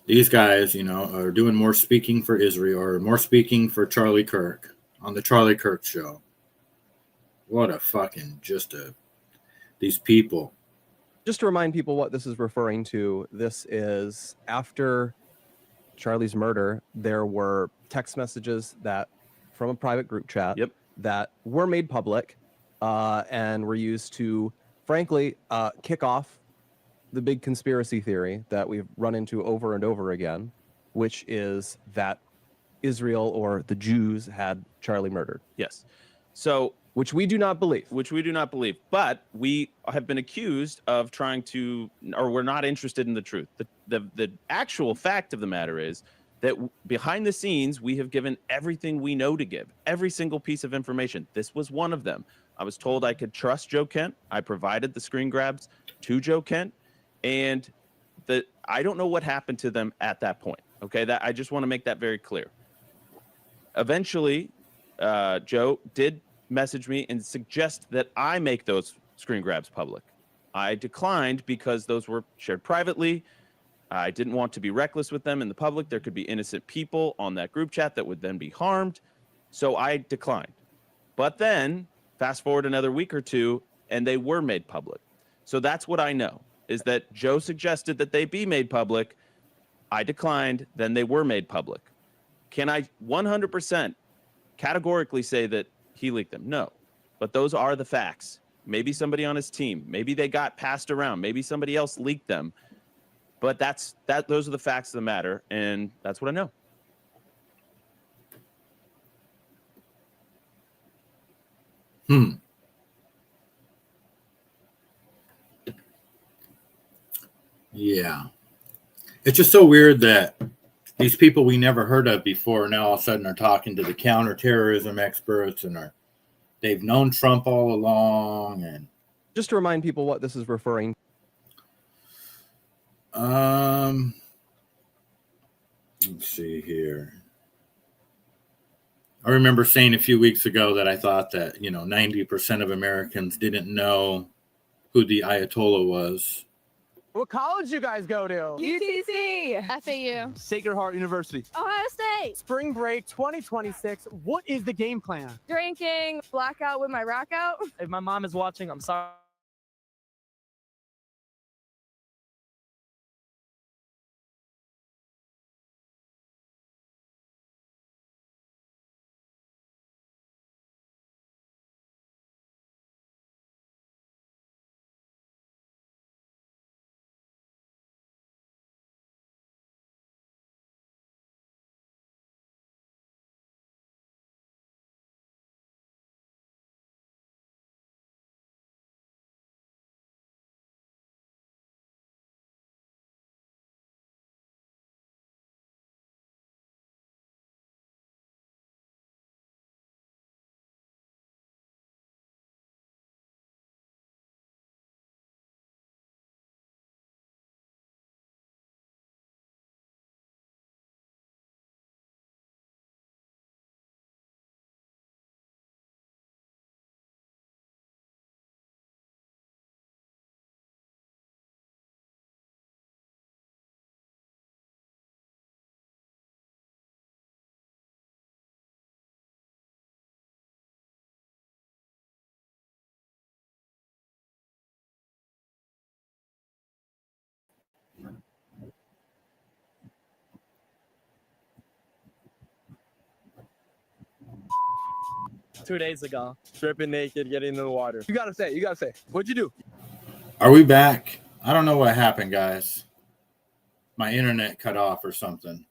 these guys, you know, are doing more speaking for Israel or more speaking for Charlie Kirk on the Charlie Kirk show. What a fucking these people. Just to remind people what this is referring to, this is after Charlie's murder, there were text messages that from a private group chat that were made public and were used to, frankly, kick off the big conspiracy theory that we've run into over and over again, which is that Israel or the Jews had Charlie murdered. Yes. So, which we do not believe. But we have been accused of trying to, or we're not interested in the truth. The actual fact of the matter is that behind the scenes, we have given everything we know to give, every single piece of information. This was one of them. I was told I could trust Joe Kent. I provided the screen grabs to Joe Kent, and I don't know what happened to them at that point. Okay, that I just want to make that very clear. Eventually, Joe did message me and suggest that I make those screen grabs public. I declined because those were shared privately. I didn't want to be reckless with them in the public. There could be innocent people on that group chat that would then be harmed. So I declined. But then fast forward another week or two and they were made public. So that's what I know, is that Joe suggested that they be made public. I declined. Then they were made public. Can I 100% categorically say that he leaked them? No, but those are the facts. Maybe somebody on his team, maybe they got passed around, maybe somebody else leaked them, but those are the facts of the matter, and that's what I know. Yeah, it's just so weird that these people we never heard of before now all of a sudden are talking to the counterterrorism experts and they've known Trump all along. And just to remind people what this is referring let's see here. I remember saying a few weeks ago that I thought that, you know, 90% of Americans didn't know who the Ayatollah was. What college you guys go to? UTC. FAU. Sacred Heart University. Ohio State. Spring break 2026. What is the game plan? Drinking, blackout with my rack out. If my mom is watching, I'm sorry. 2 days ago, stripping naked, getting in the water. You gotta say, what'd you do? Are we back? I don't know what happened, guys. My internet cut off or something.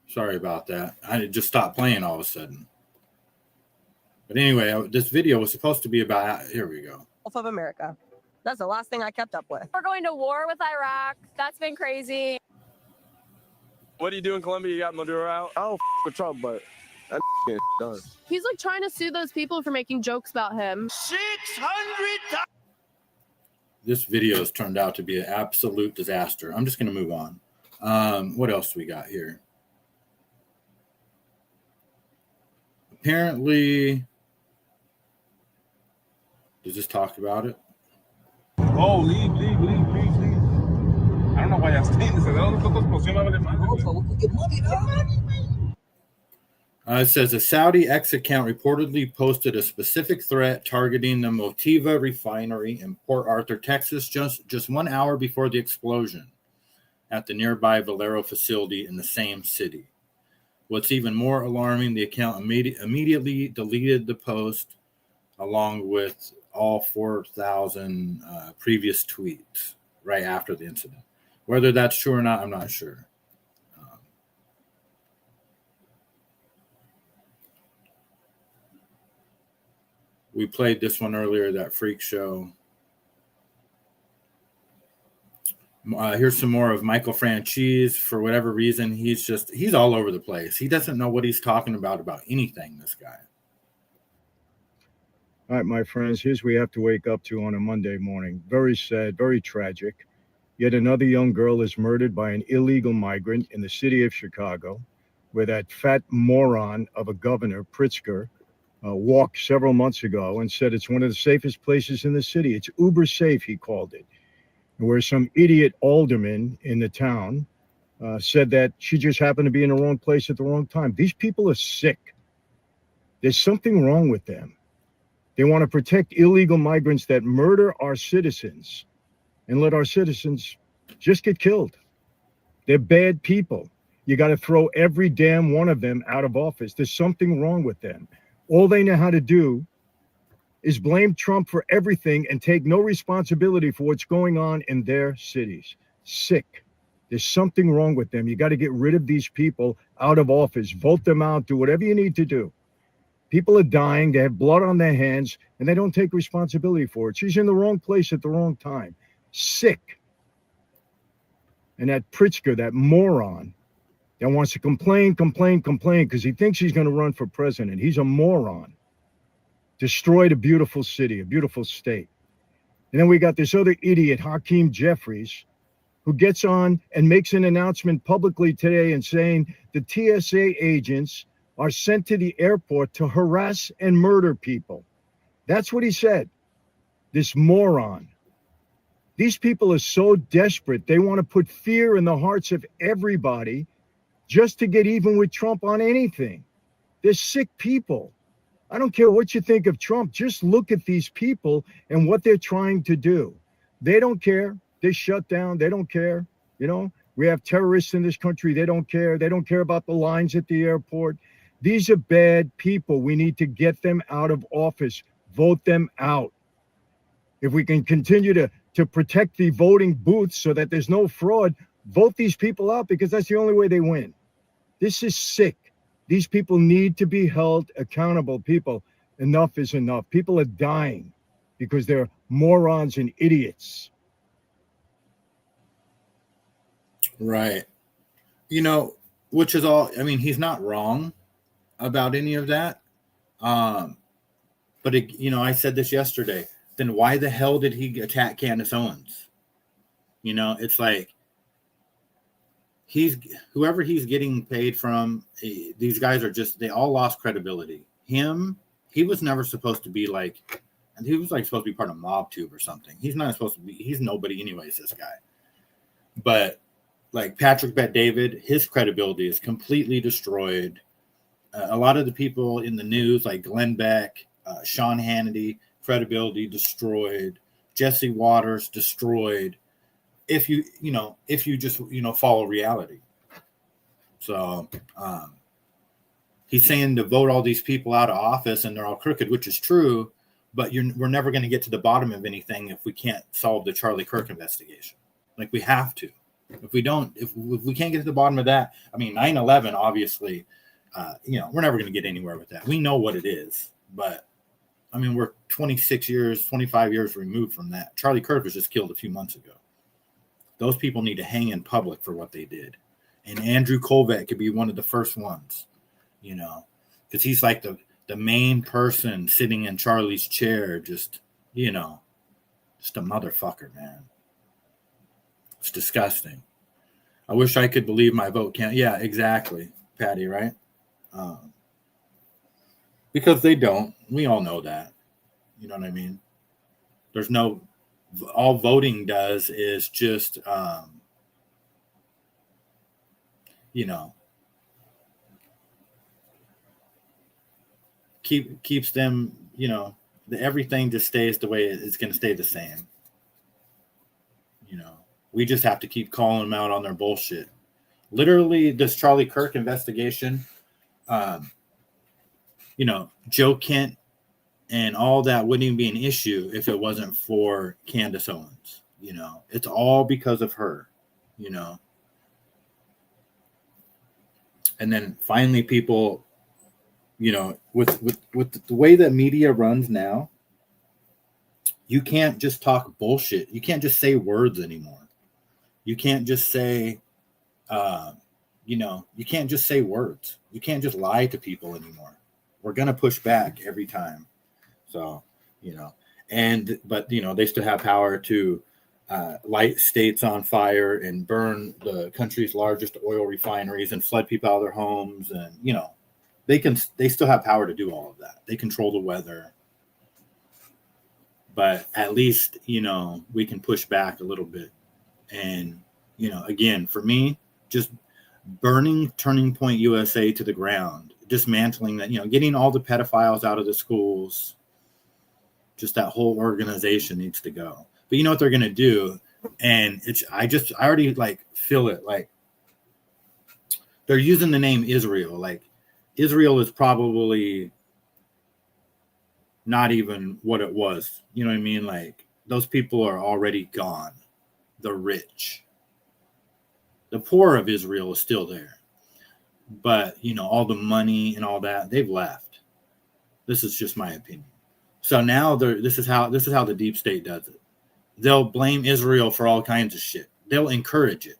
Sorry about that. I just stopped playing all of a sudden. But anyway, this video was supposed to be about. Here we go. Of America. That's the last thing I kept up with. We're going to war with Iraq. That's been crazy. What do you do in Colombia? You got Maduro out? Oh, with Trump, but that done. He's like trying to sue those people for making jokes about him. 600. This video has turned out to be an absolute disaster. I'm just going to move on. What else do we got here? Apparently, does this talk about it? Oh, leave. I don't know why y'all saying this. It says a Saudi X account reportedly posted a specific threat targeting the Motiva refinery in Port Arthur, Texas, just 1 hour before the explosion at the nearby Valero facility in the same city. What's even more alarming, the account immediately deleted the post along with all 4,000 previous tweets right after the incident. Whether that's true or not, I'm not sure. We played this one earlier, that freak show. Here's some more of Michael Franchise. For whatever reason, he's all over the place. He doesn't know what he's talking about anything, this guy. All right, my friends, here's what we have to wake up to on a Monday morning. Very sad, very tragic. Yet another young girl is murdered by an illegal migrant in the city of Chicago, where that fat moron of a governor, Pritzker, walked several months ago and said it's one of the safest places in the city. It's uber safe, he called it. Where some idiot alderman in the town said that she just happened to be in the wrong place at the wrong time. These people are sick. There's something wrong with them. They want to protect illegal migrants that murder our citizens and let our citizens just get killed. They're bad people. You got to throw every damn one of them out of office. There's something wrong with them. All they know how to do is blame Trump for everything and take no responsibility for what's going on in their cities. Sick. There's something wrong with them. You got to get rid of these people out of office. Vote them out. Do whatever you need to do. People are dying. They have blood on their hands, and they don't take responsibility for it. She's in the wrong place at the wrong time. Sick. And that Pritzker, that moron, that wants to complain because he thinks he's going to run for president. He's a moron. Destroyed a beautiful city, a beautiful state. And then we got this other idiot, Hakeem Jeffries, who gets on and makes an announcement publicly today and saying the TSA agents are sent to the airport to harass and murder people. That's what he said. This moron. These people are so desperate. They want to put fear in the hearts of everybody just to get even with Trump on anything. They're sick people. I don't care what you think of Trump. Just look at these people and what they're trying to do. They don't care. They shut down. They don't care. You know, we have terrorists in this country. They don't care. They don't care about the lines at the airport. These are bad people. We need to get them out of office. Vote them out. If we can continue to protect the voting booths so that there's no fraud, vote these people out because that's the only way they win. This is sick. These people need to be held accountable. People, enough is enough. People are dying because they're morons and idiots. Right. You know, which is all, I mean, he's not wrong about any of that. But, I said this yesterday. Then why the hell did he attack Candace Owens? You know, it's like, whoever he's getting paid from, these guys are just, they all lost credibility. He was never supposed to be like, and he was like supposed to be part of MobTube or something. He's not supposed to be, he's nobody anyways, this guy. But like Patrick Bet-David, his credibility is completely destroyed. A lot of the people in the news, like Glenn Beck, Sean Hannity, credibility destroyed. Jesse Waters destroyed. If you just follow reality. So he's saying to vote all these people out of office and they're all crooked, which is true, but we're never going to get to the bottom of anything if we can't solve the Charlie Kirk investigation. Like, we have to. If we don't, if we can't get to the bottom of that, I mean, 9/11, obviously, we're never going to get anywhere with that. We know what it is, but I mean, we're 26 years, 25 years removed from that. Charlie Kirk was just killed a few months ago. Those people need to hang in public for what they did. And Andrew Kolvet could be one of the first ones, because he's like the main person sitting in Charlie's chair, just a motherfucker, man. It's disgusting. I wish I could believe my vote can't. Yeah, exactly, Patty, right? Because they don't. We all know that. You know what I mean? There's no, all voting does is just, keeps them, everything just stays the way it's going to stay the same. We just have to keep calling them out on their bullshit. Literally, this Charlie Kirk investigation, Joe Kent and all that wouldn't even be an issue if it wasn't for Candace Owens. It's all because of her, And then finally people, with the way that media runs now, you can't just talk bullshit. You can't just say words anymore. You can't just say, you can't just say words. You can't just lie to people anymore. We're going to push back every time. So, but they still have power to light states on fire and burn the country's largest oil refineries and flood people out of their homes. And, they still have power to do all of that. They control the weather. But at least, we can push back a little bit. And, again, for me, just burning Turning Point USA to the ground, dismantling that, getting all the pedophiles out of the schools, just that whole organization needs to go. But you know what they're going to do? And I already feel it. Like, they're using the name Israel. Like, Israel is probably not even what it was. You know what I mean? Like, those people are already gone. The rich. The poor of Israel is still there. But, all the money and all that, they've left. This is just my opinion. So now this is how the deep state does it. They'll blame Israel for all kinds of shit. They'll encourage it.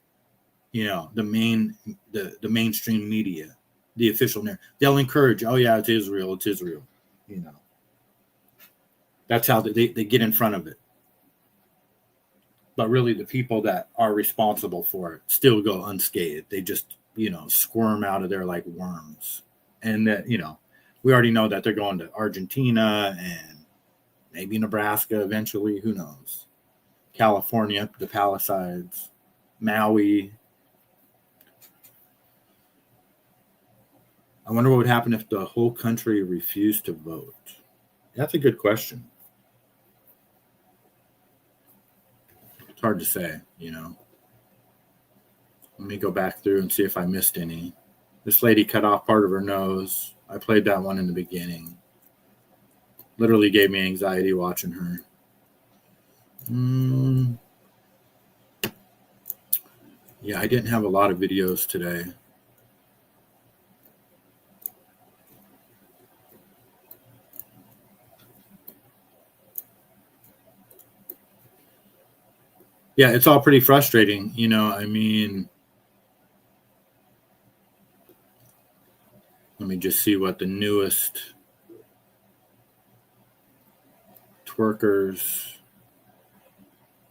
The mainstream media, the official narrative. They'll encourage, oh yeah, it's Israel. That's how they get in front of it. But really, the people that are responsible for it still go unscathed. They just, squirm out of there like worms. And that, we already know that they're going to Argentina and maybe Nebraska eventually. Who knows? California, the Palisades, Maui. I wonder what would happen if the whole country refused to vote. That's a good question. It's hard to say, Let me go back through and see if I missed any. This lady cut off part of her nose. I played that one in the beginning. Literally gave me anxiety watching her. Yeah, I didn't have a lot of videos today. Yeah, it's all pretty frustrating. Let me just see what the newest twerkers,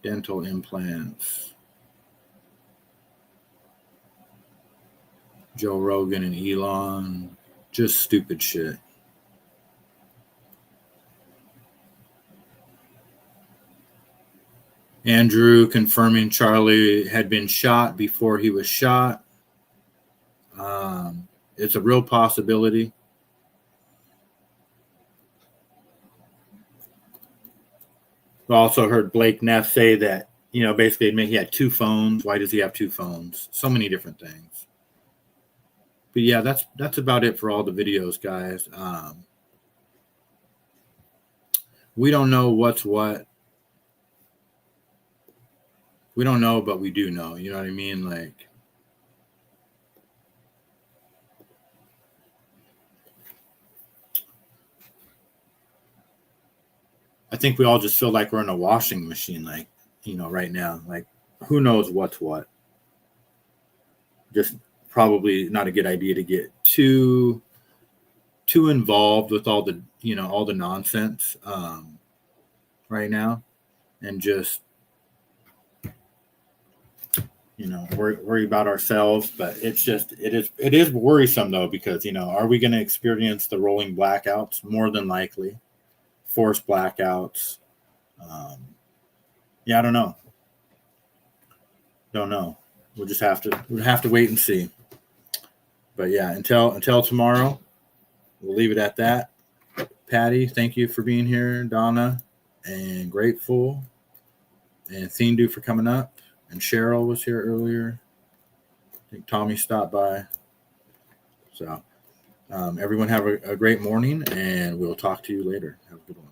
dental implants, Joe Rogan and Elon, just stupid shit. Andrew confirming Charlie had been shot before he was shot. It's a real possibility. I also heard Blake Neff say that, basically admit he had two phones. Why does he have two phones? So many different things. But yeah, that's about it for all the videos, guys. We don't know what's what. We don't know, but we do know. You know what I mean? Like, I think we all just feel like we're in a washing machine, like, you know, right now. Like, who knows what's what? Just probably not a good idea to get too involved with all the, you know, all the nonsense right now, and just, you know, worry about ourselves. But it's just, it is worrisome though, because, you know, are we going to experience the rolling blackouts? More than likely, forced blackouts. Yeah, I don't know. We'll have to wait and see. But yeah, until tomorrow, we'll leave it at that. Patty, thank you for being here. Donna, and Grateful, and Thindu for coming up. And Cheryl was here earlier. I think Tommy stopped by. So everyone have a great morning, and we'll talk to you later. Have a good one.